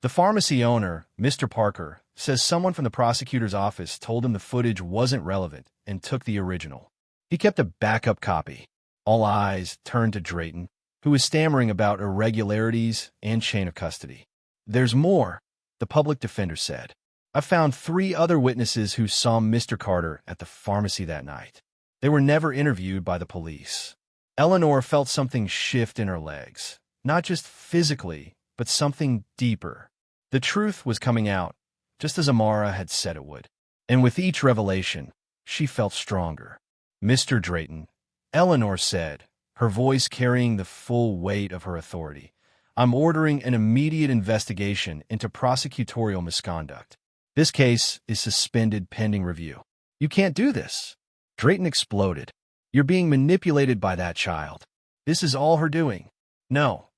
The pharmacy owner, Mr. Parker, says someone from the prosecutor's office told him the footage wasn't relevant and took the original. He kept a backup copy. All eyes turned to Drayton, who was stammering about irregularities and chain of custody. There's more, the public defender said. I found 3 other witnesses who saw Mr. Carter at the pharmacy that night. They were never interviewed by the police. Eleanor felt something shift in her legs, not just physically, but something deeper. The truth was coming out, just as Amara had said it would. And with each revelation, she felt stronger. "Mr. Drayton," Eleanor said, her voice carrying the full weight of her authority, "I'm ordering an immediate investigation into prosecutorial misconduct. This case is suspended pending review." "You can't do this," Drayton exploded. "You're being manipulated by that child. This is all her doing." "No,"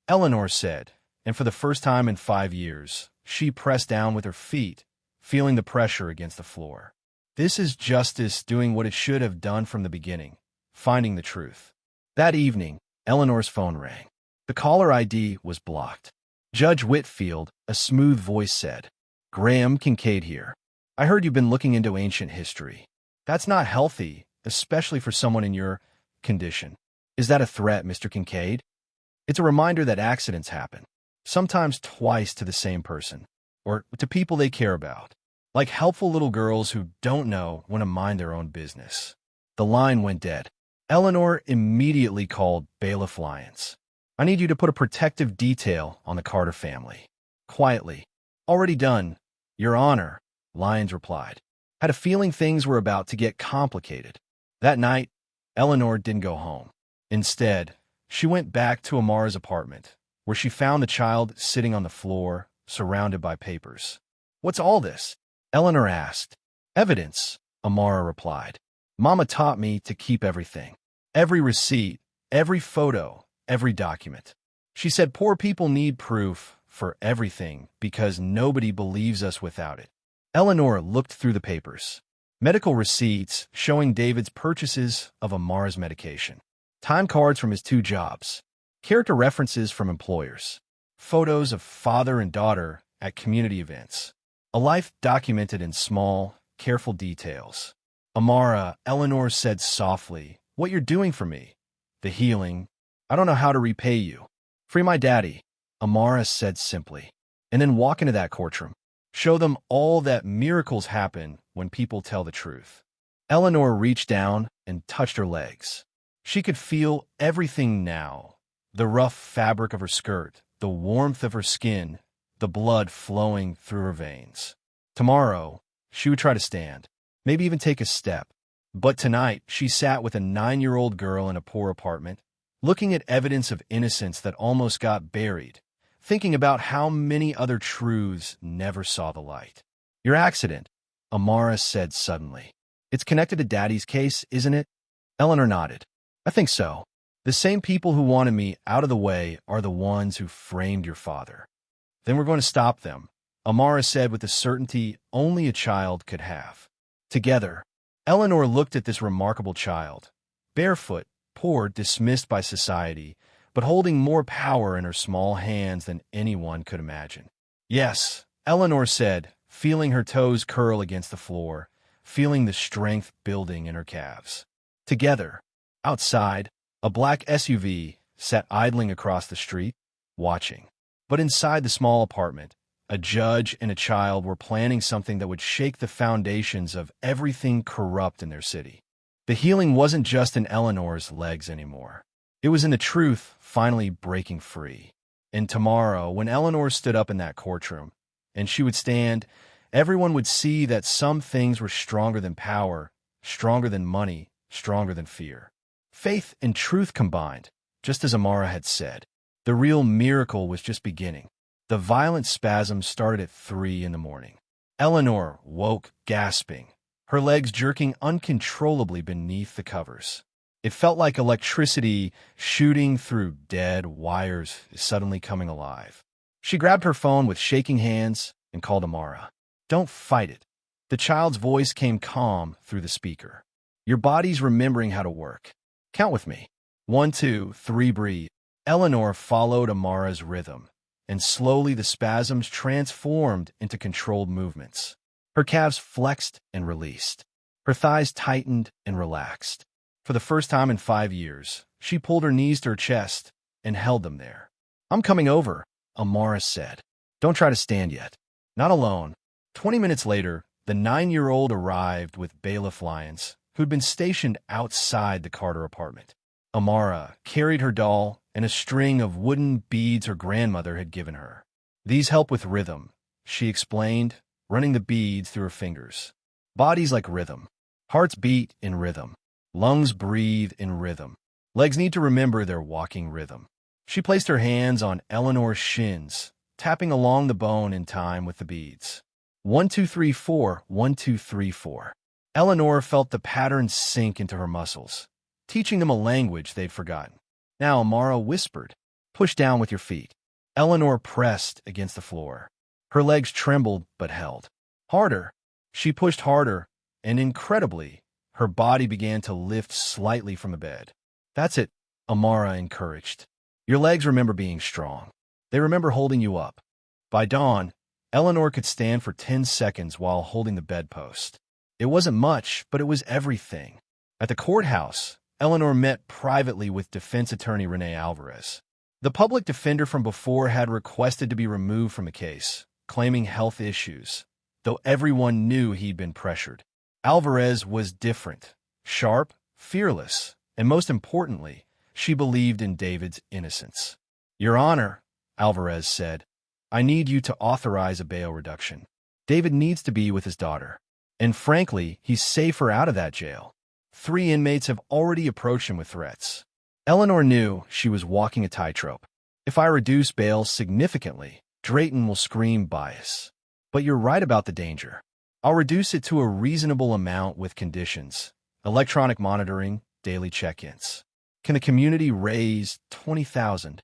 Eleanor said, and for the first time in 5 years, she pressed down with her feet, feeling the pressure against the floor. "This is justice doing what it should have done from the beginning, finding the truth." That evening, Eleanor's phone rang. The caller ID was blocked. Judge Whitfield, a smooth voice said, "Graham Kincaid here. I heard you've been looking into ancient history. That's not healthy, especially for someone in your condition." "Is that a threat, Mr. Kincaid?" "It's a reminder that accidents happen, sometimes twice to the same person, or to people they care about, like helpful little girls who don't know when to mind their own business." The line went dead. Eleanor immediately called Bailiff Lyons. "I need you to put a protective detail on the Carter family." Quietly. "Already done, Your Honor," Lyons replied. "Had a feeling things were about to get complicated." That night, Eleanor didn't go home. Instead, she went back to Amara's apartment, where she found the child sitting on the floor, surrounded by papers. "What's all this?" Eleanor asked. "Evidence," Amara replied. "Mama taught me to keep everything. Every receipt, every photo, every document. She said poor people need proof for everything because nobody believes us without it." Eleanor looked through the papers. Medical receipts showing David's purchases of Amara's medication. Time cards from his 2 jobs. Character references from employers. Photos of father and daughter at community events. A life documented in small, careful details. "Amara," Eleanor said softly, "what you're doing for me, the healing, I don't know how to repay you. Free my daddy," Amara said simply. "And then walk into that courtroom. Show them all that miracles happen when people tell the truth." Eleanor reached down and touched her legs. She could feel everything now. The rough fabric of her skirt, the warmth of her skin, the blood flowing through her veins. Tomorrow, she would try to stand, maybe even take a step. But tonight, she sat with a 9-year-old girl in a poor apartment, looking at evidence of innocence that almost got buried, thinking about how many other truths never saw the light. "Your accident," Amara said suddenly. "It's connected to Daddy's case, isn't it?" Eleanor nodded. "I think so. The same people who wanted me out of the way are the ones who framed your father." "Then we're going to stop them," Amara said with the certainty only a child could have. Together, Eleanor looked at this remarkable child, barefoot, poor, dismissed by society, but holding more power in her small hands than anyone could imagine. "Yes," Eleanor said, feeling her toes curl against the floor, feeling the strength building in her calves. Together, outside, a black SUV sat idling across the street, watching. But inside the small apartment, a judge and a child were planning something that would shake the foundations of everything corrupt in their city. The healing wasn't just in Eleanor's legs anymore. It was in the truth finally breaking free. And tomorrow, when Eleanor stood up in that courtroom, and she would stand, everyone would see that some things were stronger than power, stronger than money, stronger than fear. Faith and truth combined, just as Amara had said. The real miracle was just beginning. The violent spasms started at 3 in the morning. Eleanor woke, gasping, her legs jerking uncontrollably beneath the covers. It felt like electricity shooting through dead wires suddenly coming alive. She grabbed her phone with shaking hands and called Amara. "Don't fight it." The child's voice came calm through the speaker. "Your body's remembering how to work. Count with me. 1, 2, 3, breathe." Eleanor followed Amara's rhythm, and slowly the spasms transformed into controlled movements. Her calves flexed and released. Her thighs tightened and relaxed. For the first time in 5 years, she pulled her knees to her chest and held them there. "I'm coming over," Amara said. "Don't try to stand yet." Not alone. 20 minutes later, the 9-year-old arrived with Bailiff Lyons, who who'd been stationed outside the Carter apartment. Amara carried her doll and a string of wooden beads her grandmother had given her. These help with rhythm, she explained, running the beads through her fingers. Bodies like rhythm. Hearts beat in rhythm. Lungs breathe in rhythm. Legs need to remember their walking rhythm. She placed her hands on Eleanor's shins, tapping along the bone in time with the beads. 1, 2, 3, 4, 1, 2, 3, 4. Eleanor felt the pattern sink into her muscles, teaching them a language they'd forgotten. Now Amara whispered, "Push down with your feet." Eleanor pressed against the floor. Her legs trembled but held. Harder. She pushed harder, and incredibly, her body began to lift slightly from the bed. "That's it," Amara encouraged. "Your legs remember being strong. They remember holding you up." By dawn, Eleanor could stand for 10 seconds while holding the bedpost. It wasn't much, but it was everything. At the courthouse, Eleanor met privately with defense attorney Renee Alvarez. The public defender from before had requested to be removed from the case, claiming health issues, though everyone knew he'd been pressured. Alvarez was different, sharp, fearless, and most importantly, she believed in David's innocence. "Your Honor," Alvarez said, "I need you to authorize a bail reduction. David needs to be with his daughter. And frankly, he's safer out of that jail. 3 inmates have already approached him with threats." Eleanor knew she was walking a tightrope. "If I reduce bail significantly, Drayton will scream bias. But you're right about the danger. I'll reduce it to a reasonable amount with conditions. Electronic monitoring, daily check-ins. Can the community raise $20,000?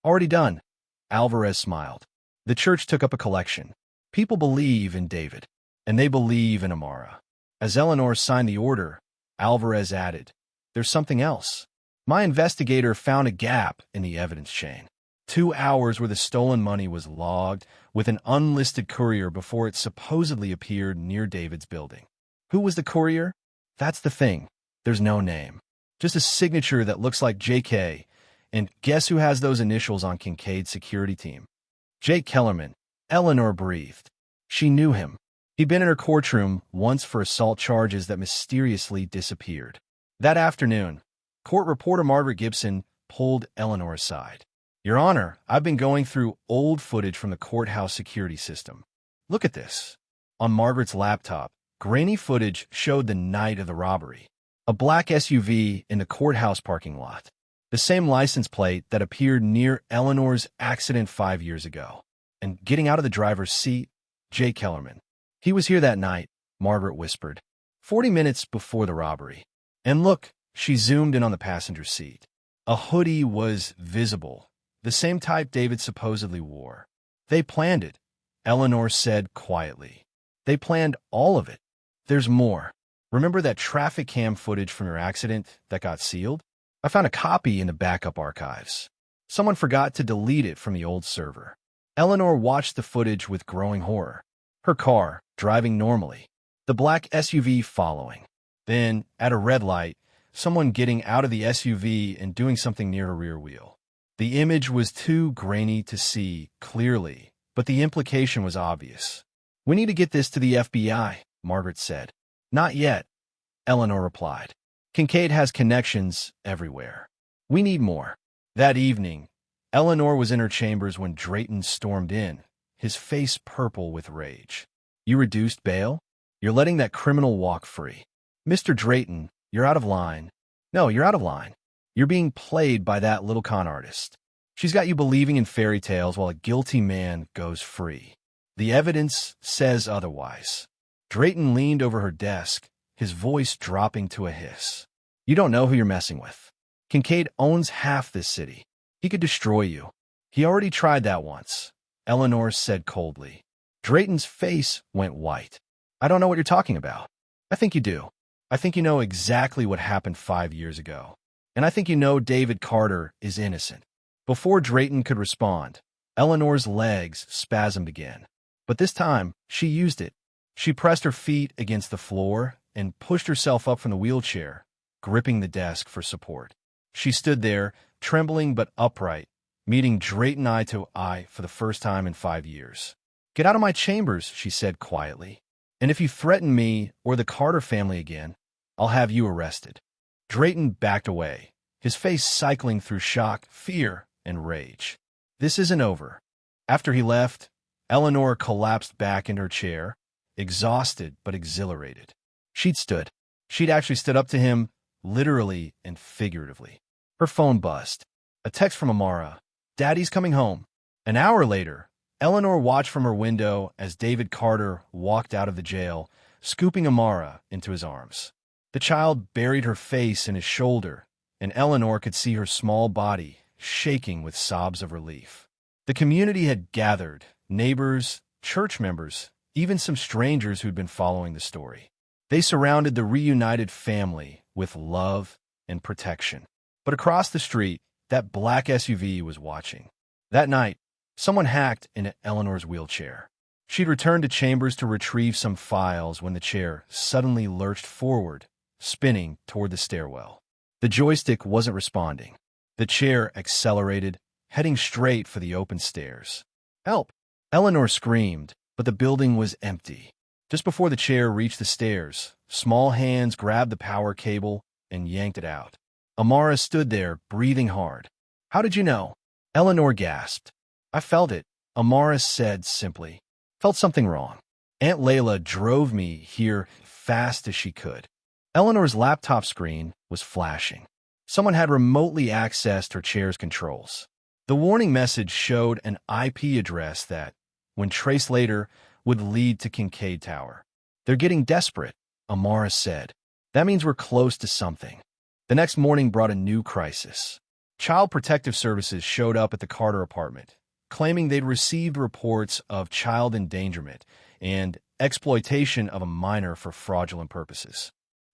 "Already done." Alvarez smiled. "The church took up a collection. People believe in David, and they believe in Amara." As Eleanor signed the order, Alvarez added, "There's something else. My investigator found a gap in the evidence chain. 2 hours where the stolen money was logged with an unlisted courier before it supposedly appeared near David's building. Who was the courier? That's the thing. There's no name. Just a signature that looks like JK, and guess who has those initials on Kincaid's security team? Jake Kellerman." Eleanor breathed. She knew him. He'd been in her courtroom once for assault charges that mysteriously disappeared. That afternoon, court reporter Margaret Gibson pulled Eleanor aside. "Your Honor, I've been going through old footage from the courthouse security system. Look at this." On Margaret's laptop, grainy footage showed the night of the robbery. A black SUV in the courthouse parking lot. The same license plate that appeared near Eleanor's accident 5 years ago. And getting out of the driver's seat, Jake Kellerman. "He was here that night," Margaret whispered. 40 minutes before the robbery. And look, she zoomed in on the passenger seat. A hoodie was visible, the same type David supposedly wore. "They planned it," Eleanor said quietly. "They planned all of it. There's more. Remember that traffic cam footage from your accident that got sealed? I found a copy in the backup archives. Someone forgot to delete it from the old server." Eleanor watched the footage with growing horror. Her car, driving normally. The black SUV following. Then, at a red light, someone getting out of the SUV and doing something near her rear wheel. The image was too grainy to see clearly, but the implication was obvious. "We need to get this to the FBI," Margaret said. "Not yet," Eleanor replied. "Kincaid has connections everywhere. We need more." That evening, Eleanor was in her chambers when Drayton stormed in, his face purple with rage. "You reduced bail? You're letting that criminal walk free. Mr. Drayton, you're out of line. No, you're out of line. You're being played by that little con artist. She's got you believing in fairy tales while a guilty man goes free. The evidence says otherwise." Drayton leaned over her desk, his voice dropping to a hiss. "You don't know who you're messing with. Kincaid owns half this city. He could destroy you. He already tried that once," Eleanor said coldly. Drayton's face went white. "I don't know what you're talking about." "I think you do. I think you know exactly what happened 5 years ago. And I think you know David Carter is innocent." Before Drayton could respond, Eleanor's legs spasmed again. But this time, she used it. She pressed her feet against the floor and pushed herself up from the wheelchair, gripping the desk for support. She stood there, trembling but upright, meeting Drayton eye to eye for the first time in 5 years. "Get out of my chambers," she said quietly. "And if you threaten me or the Carter family again, I'll have you arrested." Drayton backed away, his face cycling through shock, fear, and rage. This isn't over. After he left, Eleanor collapsed back in her chair, exhausted but exhilarated. She'd actually stood up to him, literally and figuratively. Her phone buzzed. A text from Amara. "Daddy's coming home." An hour later, Eleanor watched from her window as David Carter walked out of the jail, scooping Amara into his arms. The child buried her face in his shoulder, and Eleanor could see her small body shaking with sobs of relief. The community had gathered, neighbors, church members, even some strangers who'd been following the story. They surrounded the reunited family with love and protection. But across the street, that black SUV was watching. That night, someone hacked into Eleanor's wheelchair. She'd returned to chambers to retrieve some files when the chair suddenly lurched forward, spinning toward the stairwell. The joystick wasn't responding. The chair accelerated, heading straight for the open stairs. "Help!" Eleanor screamed, but the building was empty. Just before the chair reached the stairs, small hands grabbed the power cable and yanked it out. Amara stood there, breathing hard. "How did you know?" Eleanor gasped. "I felt it," Amara said simply. "Felt something wrong. Aunt Layla drove me here fast as she could." Eleanor's laptop screen was flashing. Someone had remotely accessed her chair's controls. The warning message showed an IP address that, when traced later, would lead to Kincaid Tower. "They're getting desperate," Amara said. "That means we're close to something." The next morning brought a new crisis. Child Protective Services showed up at the Carter apartment, claiming they'd received reports of child endangerment and exploitation of a minor for fraudulent purposes.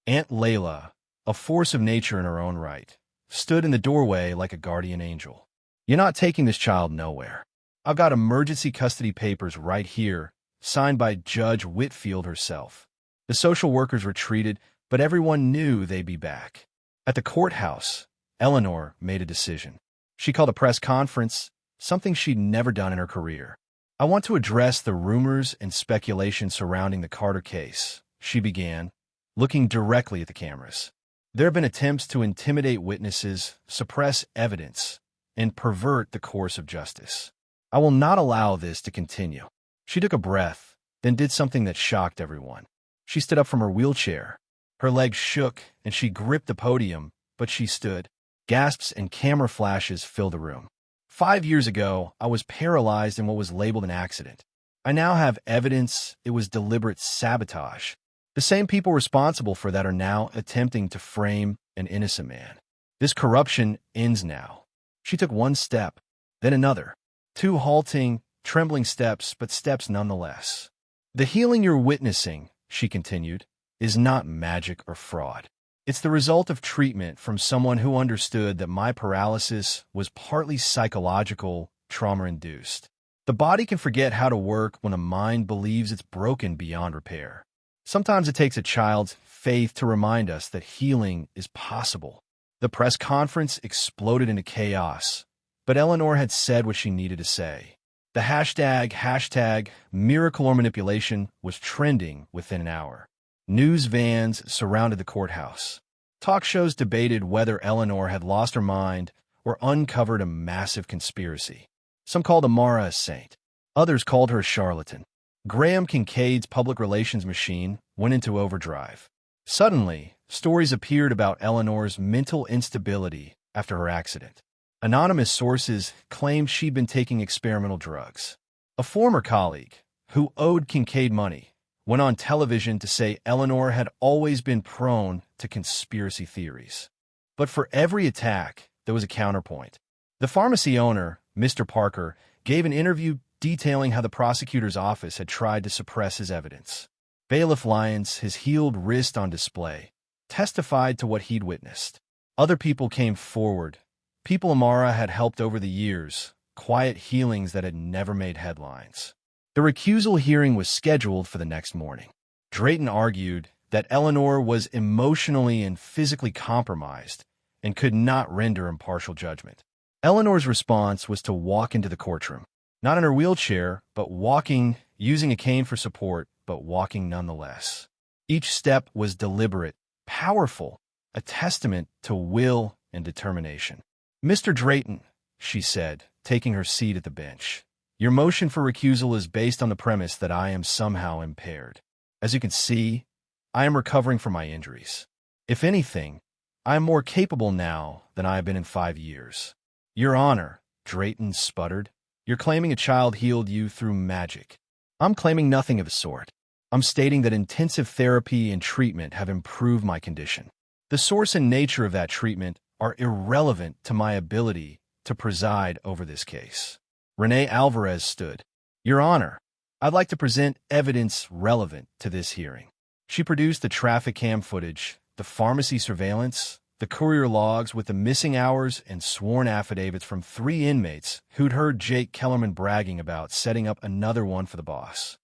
Aunt Layla, a force of nature in her own right, stood in the doorway like a guardian angel. "You're not taking this child nowhere. I've got emergency custody papers right here, signed by Judge Whitfield herself." The social workers retreated, but everyone knew they'd be back. At the courthouse, Eleanor made a decision. She called a press conference, something she'd never done in her career. "I want to address the rumors and speculation surrounding the Carter case," she began, looking directly at the cameras. "There have been attempts to intimidate witnesses, suppress evidence, and pervert the course of justice. I will not allow this to continue." She took a breath, then did something that shocked everyone. She stood up from her wheelchair. Her legs shook, and she gripped the podium, but she stood. Gasps and camera flashes filled the room. 5 years ago, I was paralyzed in what was labeled an accident. I now have evidence it was deliberate sabotage. The same people responsible for that are now attempting to frame an innocent man. This corruption ends now. She took one step, then another. 2 halting, trembling steps, but steps nonetheless. "The healing you're witnessing," she continued, "is not magic or fraud. It's the result of treatment from someone who understood that my paralysis was partly psychological, trauma-induced. The body can forget how to work when a mind believes it's broken beyond repair. Sometimes it takes a child's faith to remind us that healing is possible." The press conference exploded into chaos, but Eleanor had said what she needed to say. The hashtag miracle or manipulation was trending within an hour. News vans surrounded the courthouse. Talk shows debated whether Eleanor had lost her mind or uncovered a massive conspiracy. Some called Amara a saint. Others called her a charlatan. Graham Kincaid's public relations machine went into overdrive. Suddenly, stories appeared about Eleanor's mental instability after her accident. Anonymous sources claimed she'd been taking experimental drugs. A former colleague, who owed Kincaid money, went on television to say Eleanor had always been prone to conspiracy theories. But for every attack, there was a counterpoint. The pharmacy owner, Mr. Parker, gave an interview detailing how the prosecutor's office had tried to suppress his evidence. Bailiff Lyons, his healed wrist on display, testified to what he'd witnessed. Other people came forward. People Amara had helped over the years, quiet healings that had never made headlines. The recusal hearing was scheduled for the next morning. Drayton argued that Eleanor was emotionally and physically compromised and could not render impartial judgment. Eleanor's response was to walk into the courtroom, not in her wheelchair, but walking, using a cane for support, but walking nonetheless. Each step was deliberate, powerful, a testament to will and determination. "Mr. Drayton," she said, taking her seat at the bench, "your motion for recusal is based on the premise that I am somehow impaired. As you can see, I am recovering from my injuries. If anything, I am more capable now than I have been in 5 years." "Your Honor," Drayton sputtered, "you're claiming a child healed you through magic." "I'm claiming nothing of the sort. I'm stating that intensive therapy and treatment have improved my condition. The source and nature of that treatment are irrelevant to my ability to preside over this case." Renee Alvarez stood. "Your Honor, I'd like to present evidence relevant to this hearing." She produced the traffic cam footage, the pharmacy surveillance, the courier logs with the missing hours and sworn affidavits from 3 inmates who'd heard Jake Kellerman bragging about setting up another one for the boss.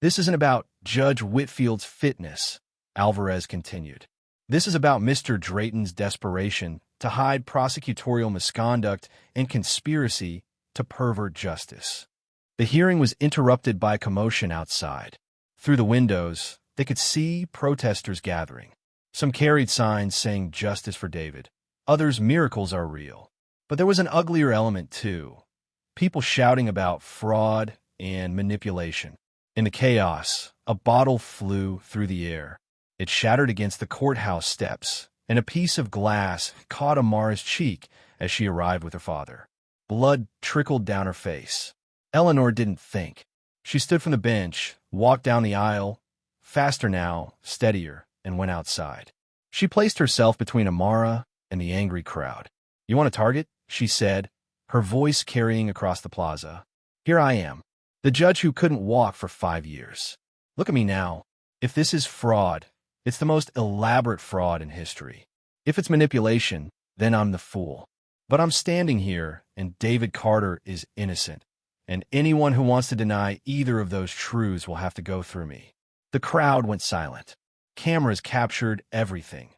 "This isn't about Judge Whitfield's fitness," Alvarez continued. "This is about Mr. Drayton's desperation to hide prosecutorial misconduct and conspiracy to pervert justice." The hearing was interrupted by commotion outside. Through the windows, they could see protesters gathering. Some carried signs saying "Justice for David," others "Miracles are real." But there was an uglier element too. People shouting about fraud and manipulation. In the chaos, a bottle flew through the air. It shattered against the courthouse steps, and a piece of glass caught Amara's cheek as she arrived with her father. Blood trickled down her face. Eleanor didn't think. She stood from the bench, walked down the aisle, faster now, steadier, and went outside. She placed herself between Amara and the angry crowd. "You want a target?" she said, her voice carrying across the plaza. "Here I am, the judge who couldn't walk for 5 years. Look at me now. If this is fraud, it's the most elaborate fraud in history. If it's manipulation, then I'm the fool. But I'm standing here, and David Carter is innocent, and anyone who wants to deny either of those truths will have to go through me." The crowd went silent. Cameras captured everything.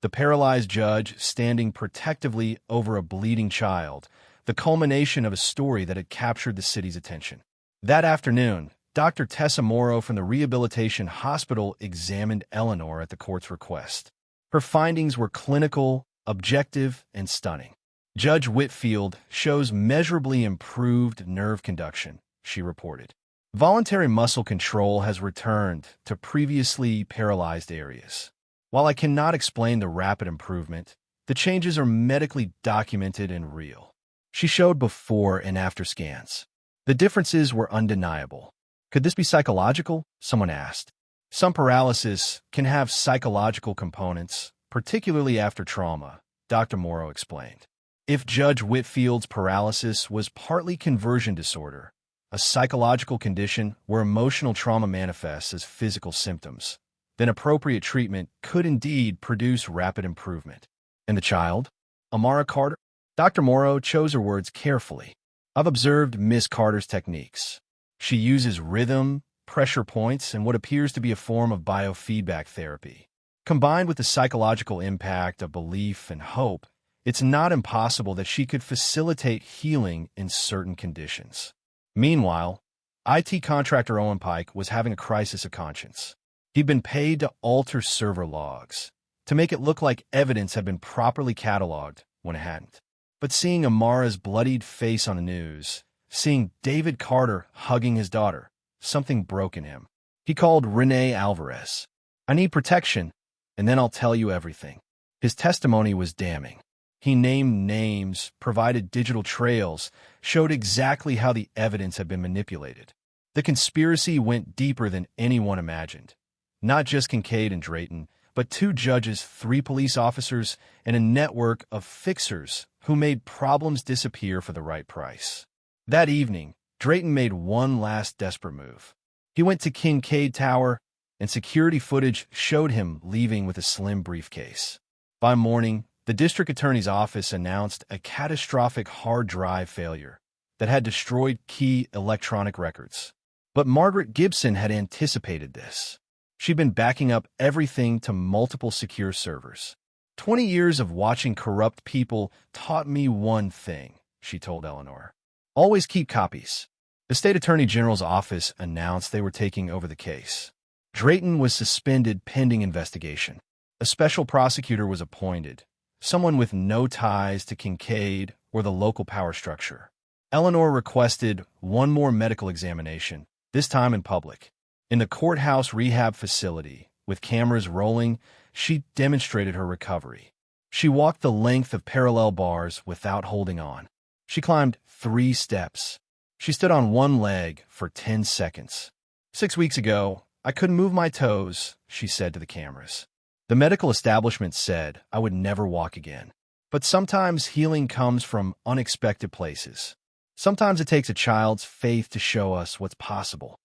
The paralyzed judge standing protectively over a bleeding child, the culmination of a story that had captured the city's attention. That afternoon, Dr. Tessa Morrow from the Rehabilitation Hospital examined Eleanor at the court's request. Her findings were clinical, objective, and stunning. "Judge Whitfield shows measurably improved nerve conduction," she reported. "Voluntary muscle control has returned to previously paralyzed areas. While I cannot explain the rapid improvement, the changes are medically documented and real." She showed before and after scans. The differences were undeniable. "Could this be psychological?" someone asked. "Some paralysis can have psychological components, particularly after trauma," Dr. Morrow explained. If Judge Whitfield's paralysis was partly conversion disorder, a psychological condition where emotional trauma manifests as physical symptoms, then appropriate treatment could indeed produce rapid improvement. "And the child? Amara Carter?" Dr. Morrow chose her words carefully. "I've observed Miss Carter's techniques. She uses rhythm, pressure points, and what appears to be a form of biofeedback therapy. Combined with the psychological impact of belief and hope, it's not impossible that she could facilitate healing in certain conditions." Meanwhile, IT contractor Owen Pike was having a crisis of conscience. He'd been paid to alter server logs, to make it look like evidence had been properly cataloged when it hadn't. But seeing Amara's bloodied face on the news, seeing David Carter hugging his daughter, something broke in him. He called Renee Alvarez. "I need protection, and then I'll tell you everything." His testimony was damning. He named names, provided digital trails, showed exactly how the evidence had been manipulated. The conspiracy went deeper than anyone imagined. Not just Kincaid and Drayton, but 2 judges, 3 police officers, and a network of fixers who made problems disappear for the right price. That evening, Drayton made one last desperate move. He went to Kincaid Tower, and security footage showed him leaving with a slim briefcase. By morning, the district attorney's office announced a catastrophic hard drive failure that had destroyed key electronic records. But Margaret Gibson had anticipated this. She'd been backing up everything to multiple secure servers. 20 years of watching corrupt people taught me one thing, she told Eleanor. Always keep copies. The state attorney general's office announced they were taking over the case. Drayton was suspended pending investigation. A special prosecutor was appointed, someone with no ties to Kincaid or the local power structure. Eleanor requested one more medical examination, this time in public. In the courthouse rehab facility, with cameras rolling, she demonstrated her recovery. She walked the length of parallel bars without holding on. She climbed 3 steps. She stood on one leg for 10 seconds. 6 weeks ago, I couldn't move my toes, she said to the cameras. The medical establishment said I would never walk again. But sometimes healing comes from unexpected places. Sometimes it takes a child's faith to show us what's possible.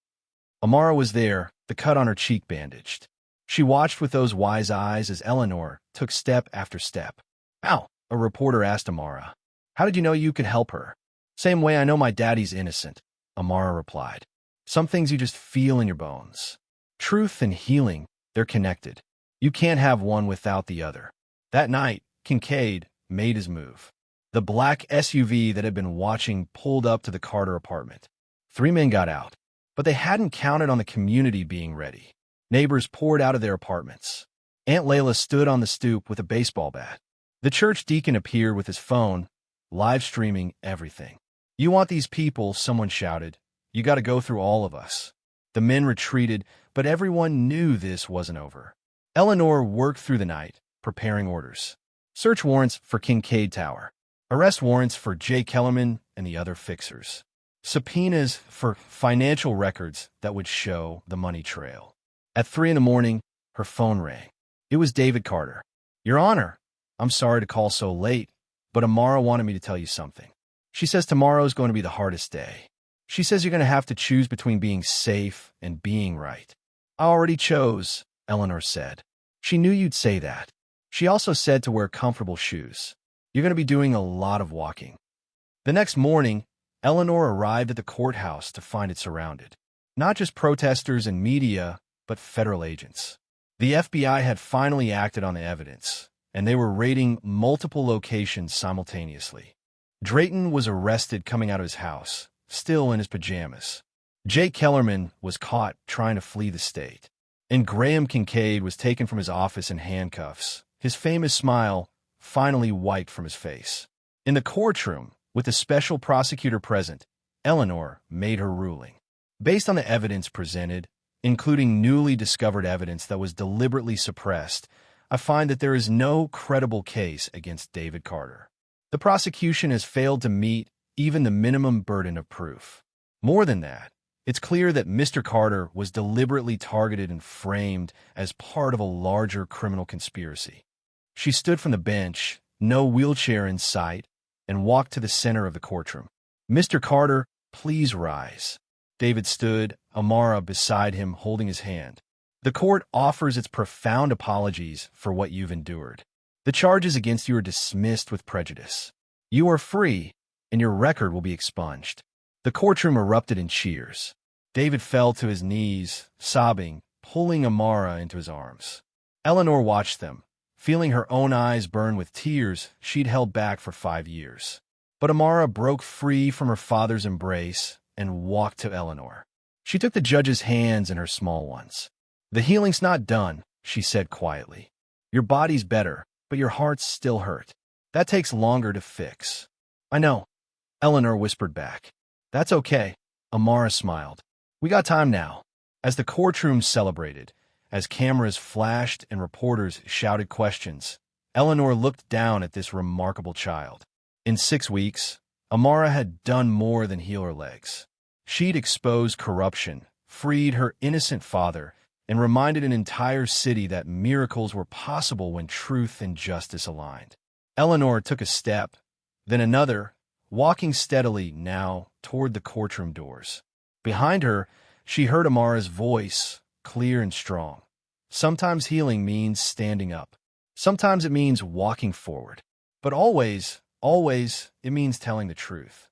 Amara was there, the cut on her cheek bandaged. She watched with those wise eyes as Eleanor took step after step. "Ow," a reporter asked Amara. "How did you know you could help her?" "Same way I know my daddy's innocent," Amara replied. "Some things you just feel in your bones. Truth and healing, they're connected. You can't have one without the other." That night, Kincaid made his move. The black SUV that had been watching pulled up to the Carter apartment. 3 men got out, but they hadn't counted on the community being ready. Neighbors poured out of their apartments. Aunt Layla stood on the stoop with a baseball bat. The church deacon appeared with his phone, live streaming everything. "You want these people," someone shouted. "You got to go through all of us." The men retreated, but everyone knew this wasn't over. Eleanor worked through the night, preparing orders. Search warrants for Kincaid Tower. Arrest warrants for Jay Kellerman and the other fixers. Subpoenas for financial records that would show the money trail. At 3 in the morning, her phone rang. It was David Carter. "Your Honor, I'm sorry to call so late, but Amara wanted me to tell you something. She says tomorrow's going to be the hardest day. She says you're going to have to choose between being safe and being right." "I already chose," Eleanor said. "She knew you'd say that. She also said to wear comfortable shoes. You're going to be doing a lot of walking." The next morning, Eleanor arrived at the courthouse to find it surrounded. Not just protesters and media, but federal agents. The FBI had finally acted on the evidence, and they were raiding multiple locations simultaneously. Drayton was arrested coming out of his house, still in his pajamas. Jay Kellerman was caught trying to flee the state. And Graham Kincaid was taken from his office in handcuffs, his famous smile finally wiped from his face. In the courtroom, with the special prosecutor present, Eleanor made her ruling. Based on the evidence presented, including newly discovered evidence that was deliberately suppressed, I find that there is no credible case against David Carter. The prosecution has failed to meet even the minimum burden of proof. More than that, it's clear that Mr. Carter was deliberately targeted and framed as part of a larger criminal conspiracy. She stood from the bench, no wheelchair in sight, and walked to the center of the courtroom. "Mr. Carter, please rise." David stood, Amara beside him holding his hand. "The court offers its profound apologies for what you've endured. The charges against you are dismissed with prejudice. You are free, and your record will be expunged." The courtroom erupted in cheers. David fell to his knees, sobbing, pulling Amara into his arms. Eleanor watched them, feeling her own eyes burn with tears she'd held back for 5 years. But Amara broke free from her father's embrace and walked to Eleanor. She took the judge's hands in her small ones. "The healing's not done," she said quietly. "Your body's better, but your heart's still hurt. That takes longer to fix." "I know," Eleanor whispered back. "That's okay," Amara smiled. "We got time now." As the courtroom celebrated, as cameras flashed and reporters shouted questions, Eleanor looked down at this remarkable child. In 6 weeks, Amara had done more than heal her legs. She'd exposed corruption, freed her innocent father, and reminded an entire city that miracles were possible when truth and justice aligned. Eleanor took a step, then another, walking steadily now toward the courtroom doors. Behind her, she heard Amara's voice, clear and strong. Sometimes healing means standing up. Sometimes it means walking forward. But always, it means telling the truth.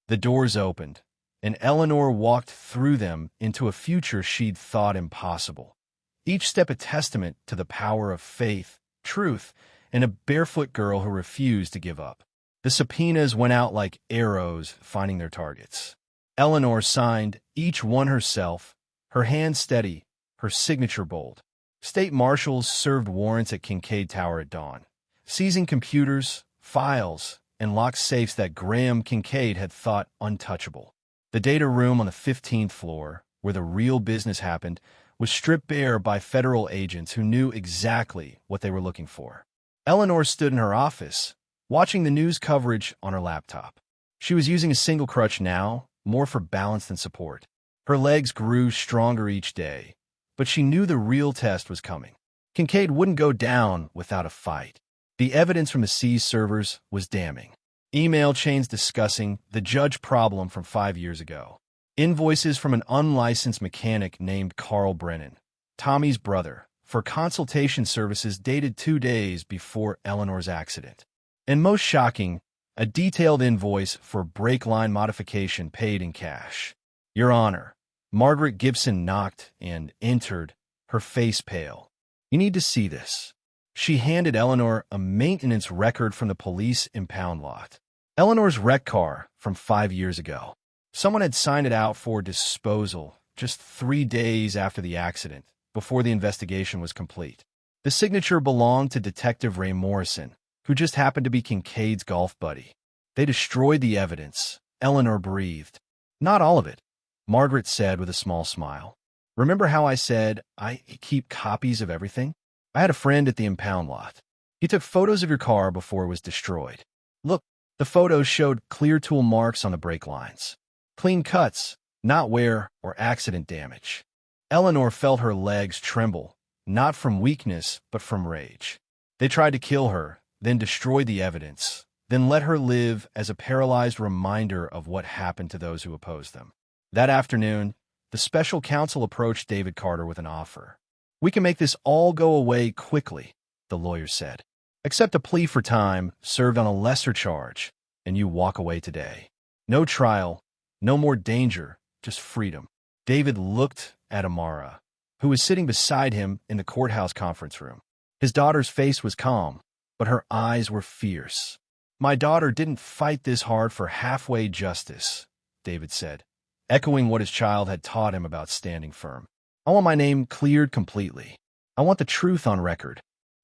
The doors opened, and Eleanor walked through them into a future she'd thought impossible. Each step a testament to the power of faith, truth, and a barefoot girl who refused to give up. The subpoenas went out like arrows finding their targets. Eleanor signed each one herself, her hand steady, her signature bold. State marshals served warrants at Kincaid Tower at dawn, seizing computers, files, and locked safes that Graham Kincaid had thought untouchable. The data room on the 15th floor, where the real business happened, was stripped bare by federal agents who knew exactly what they were looking for. Eleanor stood in her office, watching the news coverage on her laptop. She was using a single crutch now, more for balance than support. Her legs grew stronger each day, but she knew the real test was coming. Kincaid wouldn't go down without a fight. The evidence from the seized servers was damning. Email chains discussing the judge problem from 5 years ago. Invoices from an unlicensed mechanic named Carl Brennan, Tommy's brother, for consultation services dated 2 days before Eleanor's accident. And most shocking, a detailed invoice for brake line modification paid in cash. Your Honor, Margaret Gibson knocked and entered, her face pale. You need to see this. She handed Eleanor a maintenance record from the police impound lot. Eleanor's wrecked car from 5 years ago. Someone had signed it out for disposal just 3 days after the accident, before the investigation was complete. The signature belonged to Detective Ray Morrison, who just happened to be Kincaid's golf buddy. They destroyed the evidence. Eleanor breathed. Not all of it, Margaret said with a small smile. Remember how I said I keep copies of everything? I had a friend at the impound lot. He took photos of your car before it was destroyed. Look, the photos showed clear tool marks on the brake lines. Clean cuts, not wear or accident damage. Eleanor felt her legs tremble, not from weakness, but from rage. They tried to kill her, then destroyed the evidence, then let her live as a paralyzed reminder of what happened to those who opposed them. That afternoon, the special counsel approached David Carter with an offer. We can make this all go away quickly, the lawyer said. Accept a plea for time served on a lesser charge, and you walk away today. No trial, no more danger, just freedom. David looked at Amara, who was sitting beside him in the courthouse conference room. His daughter's face was calm, but her eyes were fierce. My daughter didn't fight this hard for halfway justice, David said, echoing what his child had taught him about standing firm. I want my name cleared completely. I want the truth on record.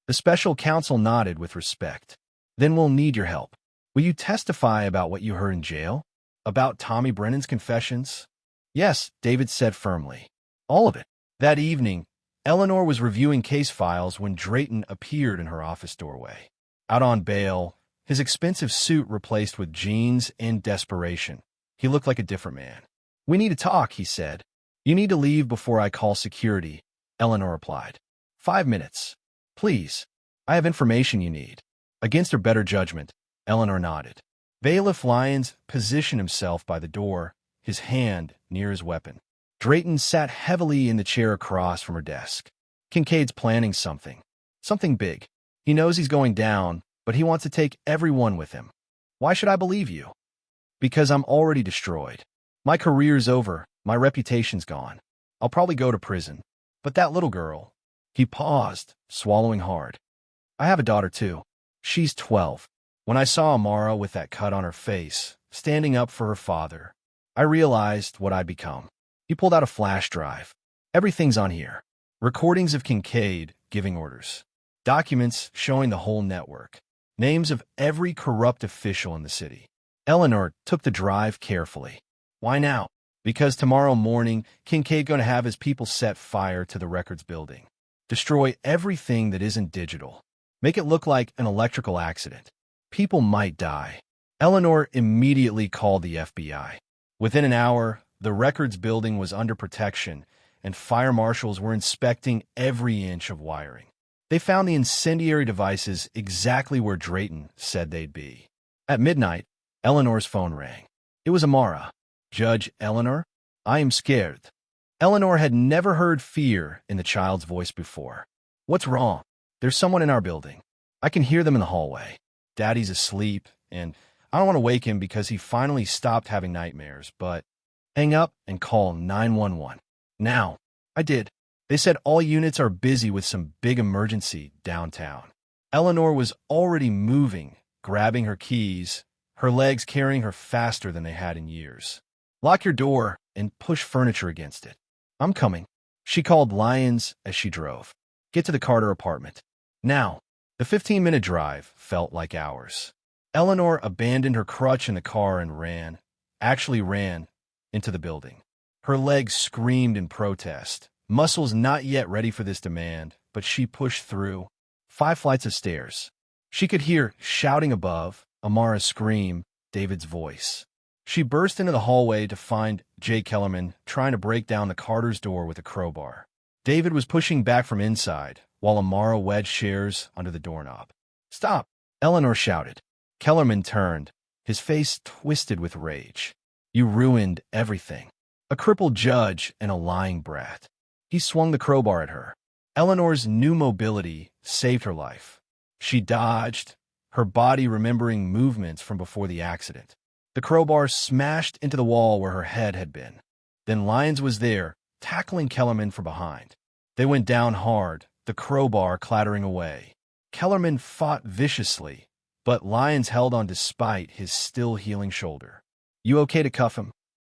The special counsel nodded with respect. Then we'll need your help. Will you testify about what you heard in jail? About Tommy Brennan's confessions? Yes, David said firmly. All of it. That evening, Eleanor was reviewing case files when Drayton appeared in her office doorway. Out on bail, his expensive suit replaced with jeans and desperation. He looked like a different man. We need to talk, he said. You need to leave before I call security, Eleanor replied. 5 minutes. Please. I have information you need. Against her better judgment, Eleanor nodded. Bailiff Lyons positioned himself by the door, his hand near his weapon. Drayton sat heavily in the chair across from her desk. Kincaid's planning something. Something big. He knows he's going down, but he wants to take everyone with him. Why should I believe you? Because I'm already destroyed. My career's over. My reputation's gone. I'll probably go to prison. But that little girl... He paused, swallowing hard. I have a daughter, too. She's 12. When I saw Amara with that cut on her face, standing up for her father, I realized what I'd become. He pulled out a flash drive. Everything's on here. Recordings of Kincaid giving orders. Documents showing the whole network. Names of every corrupt official in the city. Eleanor took the drive carefully. Why now? Because tomorrow morning, Kincaid going to have his people set fire to the records building. Destroy everything that isn't digital. Make it look like an electrical accident. People might die. Eleanor immediately called the FBI. Within an hour, the records building was under protection, and fire marshals were inspecting every inch of wiring. They found the incendiary devices exactly where Drayton said they'd be. At midnight, Eleanor's phone rang. It was Amara. Judge Eleanor, I am scared. Eleanor had never heard fear in the child's voice before. What's wrong? There's someone in our building. I can hear them in the hallway. Daddy's asleep, and I don't want to wake him because he finally stopped having nightmares, but hang up and call 911. Now. I did. They said all units are busy with some big emergency downtown. Eleanor was already moving, grabbing her keys, her legs carrying her faster than they had in years. Lock your door and push furniture against it. I'm coming. She called Lyons as she drove. Get to the Carter apartment. Now. The 15-minute drive felt like hours. Eleanor abandoned her crutch in the car and ran, into the building. Her legs screamed in protest, muscles not yet ready for this demand, but she pushed through. 5 flights of stairs. She could hear, shouting above, Amara's scream, David's voice. She burst into the hallway to find Jay Kellerman trying to break down the Carter's door with a crowbar. David was pushing back from inside, while Amara wedged chairs under the doorknob. "Stop!" Eleanor shouted. Kellerman turned, his face twisted with rage. "You ruined everything. A crippled judge and a lying brat." He swung the crowbar at her. Eleanor's new mobility saved her life. She dodged, her body remembering movements from before the accident. The crowbar smashed into the wall where her head had been. Then Lyons was there, tackling Kellerman from behind. They went down hard, the crowbar clattering away. Kellerman fought viciously, but Lyons held on despite his still-healing shoulder. "You okay to cuff him?"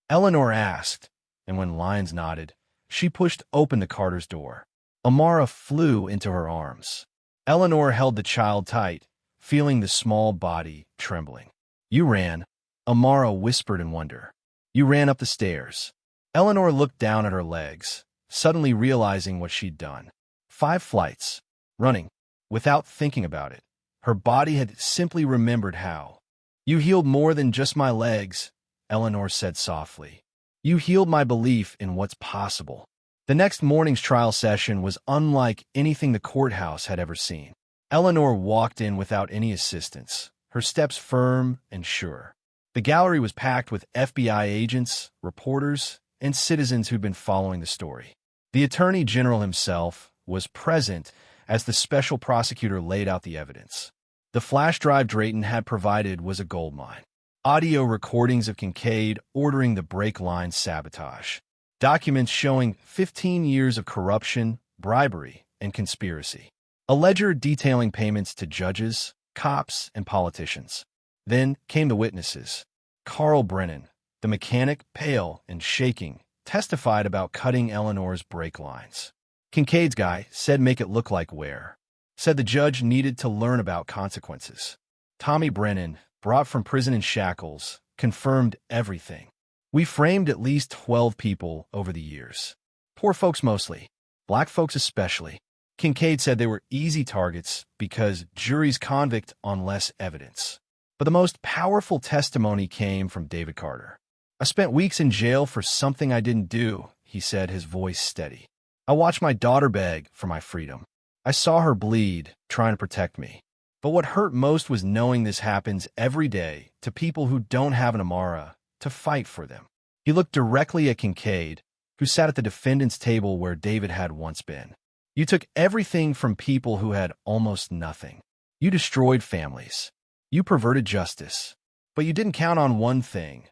Eleanor asked, and when Lyons nodded, she pushed open the Carter's door. Amara flew into her arms. Eleanor held the child tight, feeling the small body trembling. "You ran," Amara whispered in wonder. "You ran up the stairs." Eleanor looked down at her legs, suddenly realizing what she'd done. 5 flights, running, without thinking about it. Her body had simply remembered how. "You healed more than just my legs," Eleanor said softly. "You healed my belief in what's possible." The next morning's trial session was unlike anything the courthouse had ever seen. Eleanor walked in without any assistance, her steps firm and sure. The gallery was packed with FBI agents, reporters, and citizens who'd been following the story. The Attorney General himself was present as the special prosecutor laid out the evidence. The flash drive Drayton had provided was a goldmine. Audio recordings of Kincaid ordering the brake line sabotage. Documents showing 15 years of corruption, bribery, and conspiracy. A ledger detailing payments to judges, cops, and politicians. Then came the witnesses. Carl Brennan, the mechanic, pale and shaking, testified about cutting Eleanor's brake lines. Kincaid's guy said make it look like wear. Said the judge needed to learn about consequences. Tommy Brennan, brought from prison in shackles, confirmed everything. "We framed at least 12 people over the years. Poor folks mostly, black folks especially." Kincaid said they were easy targets because juries convict on less evidence. But the most powerful testimony came from David Carter. "I spent weeks in jail for something I didn't do," he said, his voice steady. "I watched my daughter beg for my freedom. I saw her bleed, trying to protect me. But what hurt most was knowing this happens every day to people who don't have an Amara to fight for them." He looked directly at Kincaid, who sat at the defendant's table where David had once been. "You took everything from people who had almost nothing. You destroyed families. You perverted justice. But you didn't count on one thing,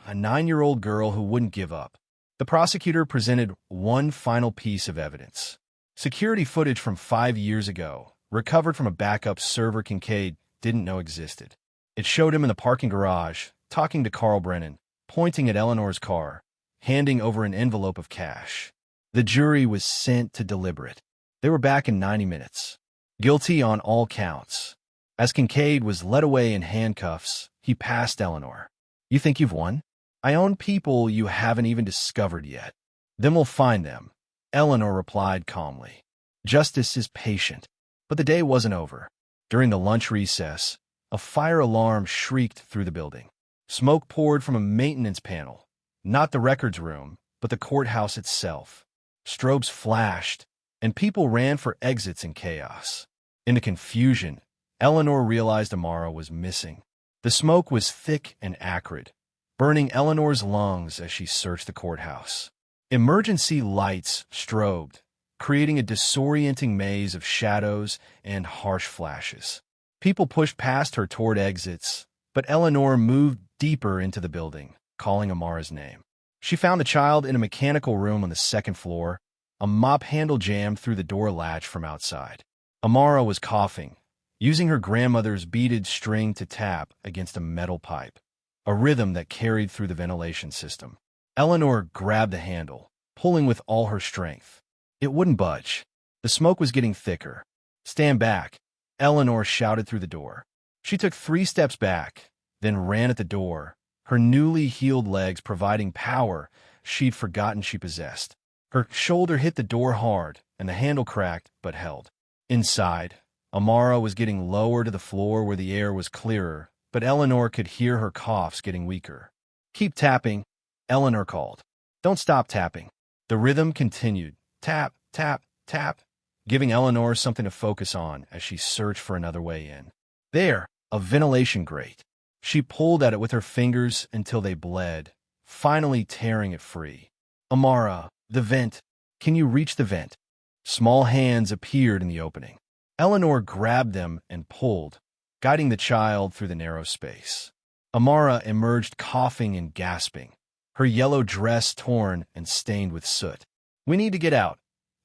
a 9-year-old girl who wouldn't give up." The prosecutor presented one final piece of evidence. Security footage from 5 years ago, recovered from a backup server Kincaid didn't know existed. It showed him in the parking garage, talking to Carl Brennan, pointing at Eleanor's car, handing over an envelope of cash. The jury was sent to deliberate. They were back in 90 minutes. Guilty on all counts. As Kincaid was led away in handcuffs, he passed Eleanor. "You think you've won? I own people you haven't even discovered yet. Then we'll find them," Eleanor replied calmly. "Justice is patient." But the day wasn't over. During the lunch recess, a fire alarm shrieked through the building. Smoke poured from a maintenance panel, not the records room, but the courthouse itself. Strobes flashed, and people ran for exits in chaos. In the confusion, Eleanor realized Amara was missing. The smoke was thick and acrid, burning Eleanor's lungs as she searched the courthouse. Emergency lights strobed, creating a disorienting maze of shadows and harsh flashes. People pushed past her toward exits, but Eleanor moved deeper into the building, calling Amara's name. She found the child in a mechanical room on the 2nd floor, a mop handle jammed through the door latch from outside. Amara was coughing, using her grandmother's beaded string to tap against a metal pipe, a rhythm that carried through the ventilation system. Eleanor grabbed the handle, pulling with all her strength. It wouldn't budge. The The smoke was getting thicker. "Stand back," Eleanor shouted through the door. She took 3 steps back, then ran at the door, her newly healed legs providing power she'd forgotten she possessed. Her shoulder hit the door hard, and the handle cracked but held. Inside, Amara was getting lower to the floor where the air was clearer, but Eleanor could hear her coughs getting weaker. "Keep tapping," Eleanor called. "Don't stop tapping." The rhythm continued, tap, tap, tap, giving Eleanor something to focus on as she searched for another way in. There, a ventilation grate. She pulled at it with her fingers until they bled, finally tearing it free. "Amara, the vent. Can you reach the vent?" Small hands appeared in the opening. Eleanor grabbed them and pulled, guiding the child through the narrow space. Amara emerged coughing and gasping, her yellow dress torn and stained with soot. "We need to get out,"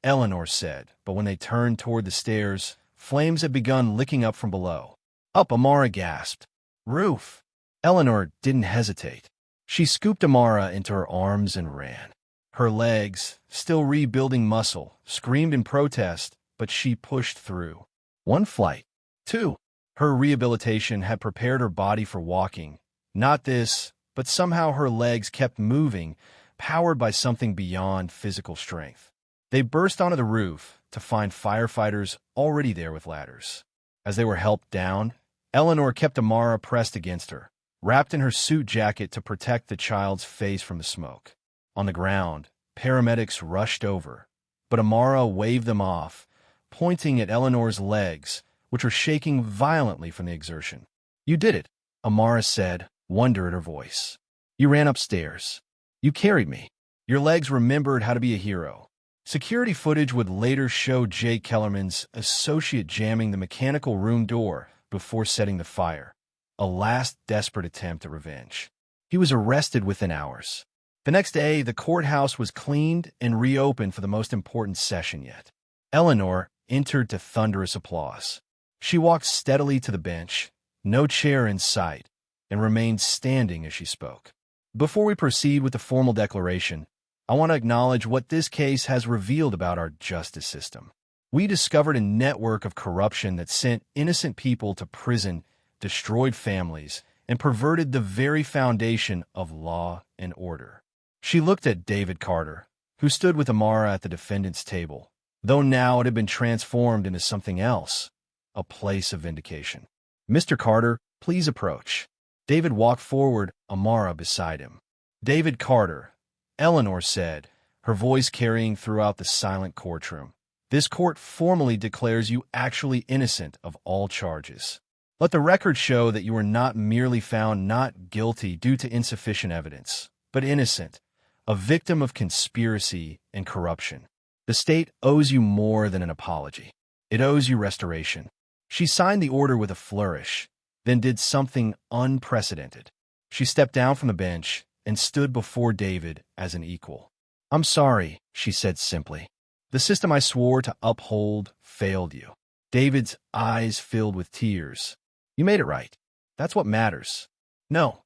Eleanor said, but when they turned toward the stairs, flames had begun licking up from below. "Up," Amara gasped. "Roof." Eleanor didn't hesitate. She scooped Amara into her arms and ran. Her legs, still rebuilding muscle, screamed in protest, but she pushed through. 1 flight. 2. Her rehabilitation had prepared her body for walking. Not this, but somehow her legs kept moving, powered by something beyond physical strength. They burst onto the roof to find firefighters already there with ladders. As they were helped down, Eleanor kept Amara pressed against her, wrapped in her suit jacket to protect the child's face from the smoke. On the ground, paramedics rushed over, but Amara waved them off, pointing at Eleanor's legs, which were shaking violently from the exertion. "You did it," Amara said, wonder at her voice. "You ran upstairs. You carried me. Your legs remembered how to be a hero." Security footage would later show Jake Kellerman's associate jamming the mechanical room door before setting the fire, a last desperate attempt at revenge. He was arrested within hours. The next day, the courthouse was cleaned and reopened for the most important session yet. Eleanor entered to thunderous applause. She walked steadily to the bench, no chair in sight, and remained standing as she spoke. "Before we proceed with the formal declaration, I want to acknowledge what this case has revealed about our justice system. We discovered a network of corruption that sent innocent people to prison, destroyed families, and perverted the very foundation of law and order." She looked at David Carter, who stood with Amara at the defendant's table, though now it had been transformed into something else, a place of vindication. "Mr. Carter, please approach." David walked forward, Amara beside him. "David Carter," Eleanor said, her voice carrying throughout the silent courtroom. "This court formally declares you actually innocent of all charges. Let the record show that you were not merely found not guilty due to insufficient evidence, but innocent, a victim of conspiracy and corruption. The state owes you more than an apology. It owes you restoration." She signed the order with a flourish, then did something unprecedented. She stepped down from the bench and stood before David as an equal. "I'm sorry," she said simply. "The system I swore to uphold failed you." David's eyes filled with tears. "You made it right. That's what matters." "No,"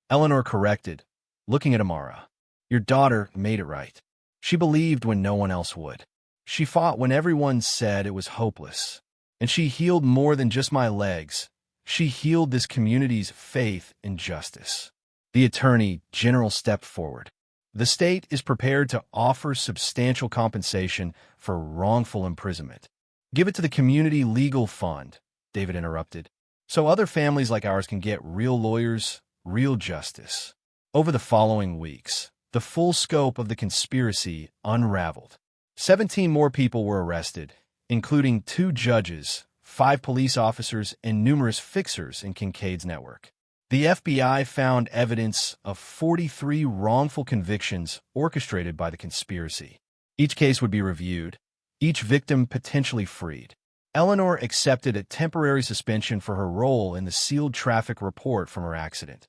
Eleanor corrected, looking at Amara. "Your daughter made it right. She believed when no one else would. She fought when everyone said it was hopeless. And she healed more than just my legs. She healed this community's faith in justice." The attorney general stepped forward. "The state is prepared to offer substantial compensation for wrongful imprisonment." "Give it to the community legal fund," David interrupted, "so other families like ours can get real lawyers, real justice." Over the following weeks, the full scope of the conspiracy unraveled. 17 more people were arrested, including 2 judges, 5 police officers, and numerous fixers in Kincaid's network. The FBI found evidence of 43 wrongful convictions orchestrated by the conspiracy. Each case would be reviewed, each victim potentially freed. Eleanor accepted a temporary suspension for her role in the sealed traffic report from her accident.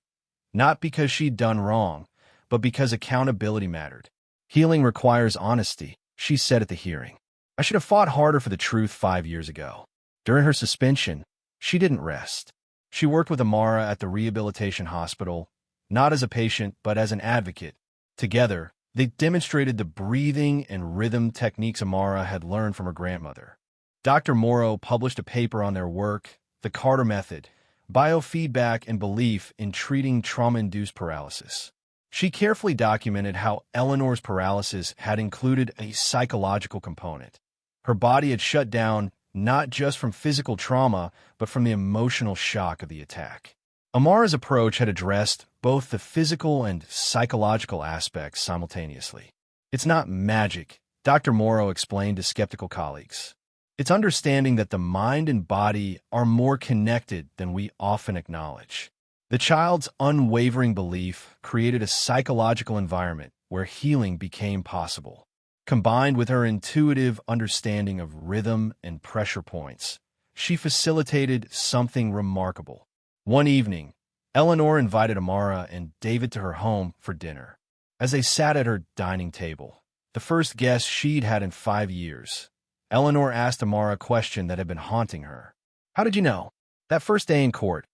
Not because she'd done wrong, but because accountability mattered. "Healing requires honesty," she said at the hearing. "I should have fought harder for the truth 5 years ago." During her suspension, she didn't rest. She worked with Amara at the rehabilitation hospital, not as a patient, but as an advocate. Together, They demonstrated the breathing and rhythm techniques Amara had learned from her grandmother. Dr. Morrow published a paper on their work, The Carter Method, Biofeedback and Belief in Treating Trauma-Induced Paralysis. She carefully documented how Eleanor's paralysis had included a psychological component. Her body had shut down not just from physical trauma, but from the emotional shock of the attack. Amara's approach had addressed both the physical and psychological aspects simultaneously. It's not magic, Dr. Morrow explained to skeptical colleagues. It's understanding that the mind and body are more connected than we often acknowledge. The child's unwavering belief created a psychological environment where healing became possible. Combined with her intuitive understanding of rhythm and pressure points, she facilitated something remarkable. One evening, Eleanor invited Amara and David to her home for dinner. As they sat at her dining table, the first guest she'd had in 5 years, Eleanor asked Amara a question that had been haunting her. "How did you know? That first day in court,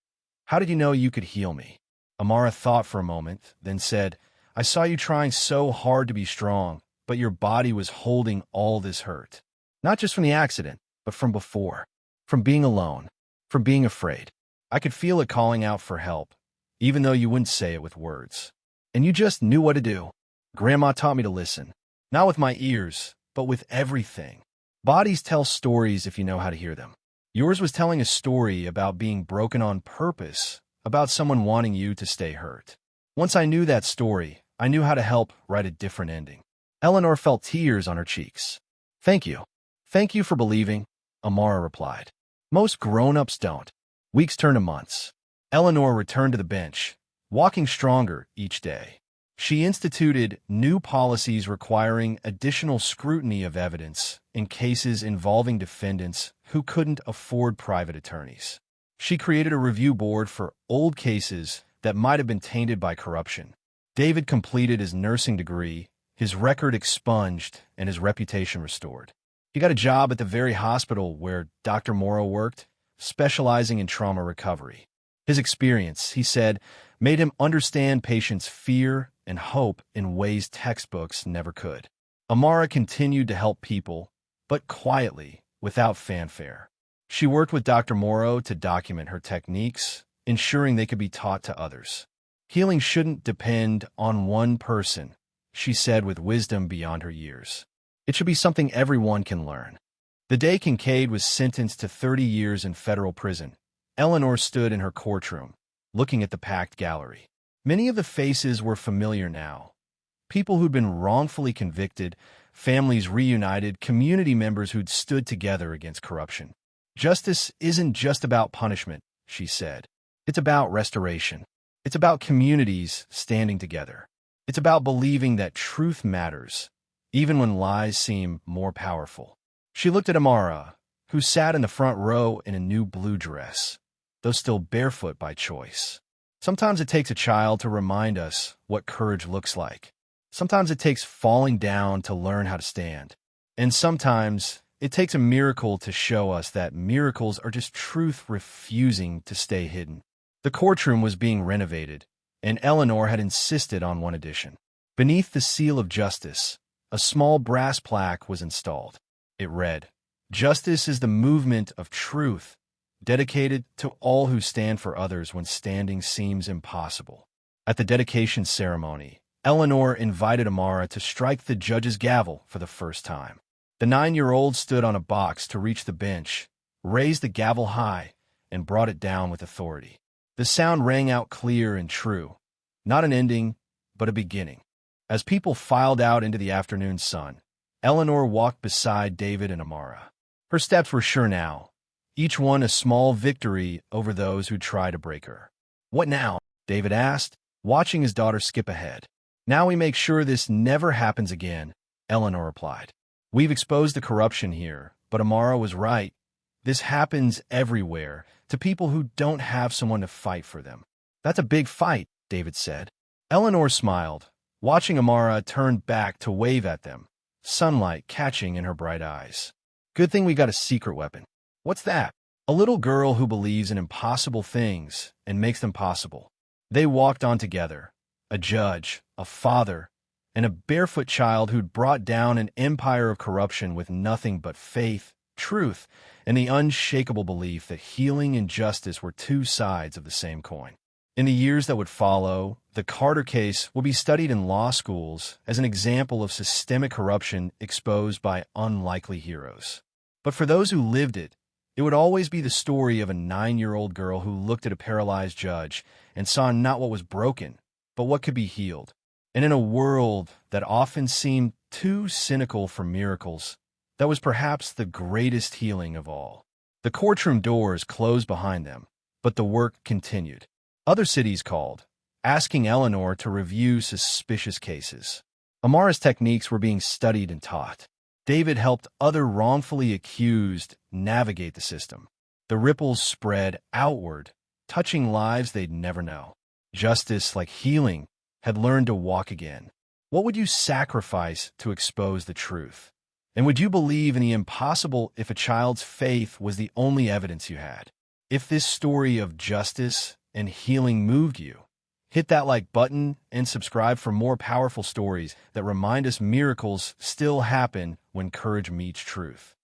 how did you know you could heal me?" Amara thought for a moment, then said, "I saw you trying so hard to be strong, but your body was holding all this hurt. Not just from the accident, but from before. From being alone. From being afraid. I could feel it calling out for help, even though you wouldn't say it with words. And you just knew what to do. Grandma taught me to listen. Not with my ears, but with everything. Bodies tell stories if you know how to hear them. Yours was telling a story about being broken on purpose, about someone wanting you to stay hurt. Once I knew that story, I knew how to help write a different ending." Eleanor felt tears on her cheeks. "Thank you. Thank you for believing," Amara replied. "Most grown-ups don't." Weeks turned to months. Eleanor returned to the bench, walking stronger each day. She instituted new policies requiring additional scrutiny of evidence in cases involving defendants who couldn't afford private attorneys. She created a review board for old cases that might have been tainted by corruption. David completed his nursing degree, his record expunged, and his reputation restored. He got a job at the very hospital where Dr. Morrow worked, specializing in trauma recovery. His experience, he said, made him understand patients' fear and hope in ways textbooks never could. Amara continued to help people, but quietly, without fanfare. She worked with Dr. Morrow to document her techniques, ensuring they could be taught to others. "Healing shouldn't depend on one person," she said with wisdom beyond her years. "It should be something everyone can learn." The day Kincaid was sentenced to 30 years in federal prison, Eleanor stood in her courtroom, looking at the packed gallery. Many of the faces were familiar now. People who'd been wrongfully convicted, families reunited, community members who'd stood together against corruption. "Justice isn't just about punishment," she said. "It's about restoration. It's about communities standing together. It's about believing that truth matters, even when lies seem more powerful." She looked at Amara, who sat in the front row in a new blue dress, though still barefoot by choice. Sometimes it takes a child to remind us what courage looks like. Sometimes it takes falling down to learn how to stand. And sometimes it takes a miracle to show us that miracles are just truth refusing to stay hidden. The courtroom was being renovated, and Eleanor had insisted on one addition. Beneath the seal of justice, a small brass plaque was installed. It read, "Justice is the movement of truth, dedicated to all who stand for others when standing seems impossible." At the dedication ceremony, Eleanor invited Amara to strike the judge's gavel for the first time. The 9-year-old stood on a box to reach the bench, raised the gavel high, and brought it down with authority. The sound rang out clear and true, not an ending, but a beginning. As people filed out into the afternoon sun, Eleanor walked beside David and Amara. Her steps were sure now, each one a small victory over those who tried to break her. "What now?" David asked, watching his daughter skip ahead. "Now we make sure this never happens again," Eleanor replied. "We've exposed the corruption here, but Amara was right. This happens everywhere, to people who don't have someone to fight for them." "That's a big fight," David said. Eleanor smiled, watching Amara turn back to wave at them, sunlight catching in her bright eyes. "Good thing we got a secret weapon." "What's that?" "A little girl who believes in impossible things and makes them possible." They walked on together, a judge, a father, and a barefoot child who'd brought down an empire of corruption with nothing but faith, truth, and the unshakable belief that healing and justice were two sides of the same coin. In the years that would follow, the Carter case would be studied in law schools as an example of systemic corruption exposed by unlikely heroes. But for those who lived it, it would always be the story of a 9-year-old girl who looked at a paralyzed judge and saw not what was broken, but what could be healed. And in a world that often seemed too cynical for miracles, that was perhaps the greatest healing of all. The courtroom doors closed behind them, but the work continued. Other cities called, asking Eleanor to review suspicious cases. Amara's techniques were being studied and taught. David helped other wrongfully accused navigate the system. The ripples spread outward, touching lives they'd never know. Justice, like healing, had learned to walk again. What would you sacrifice to expose the truth? And would you believe in the impossible if a child's faith was the only evidence you had? If this story of justice and healing moved you, hit that like button and subscribe for more powerful stories that remind us miracles still happen when courage meets truth.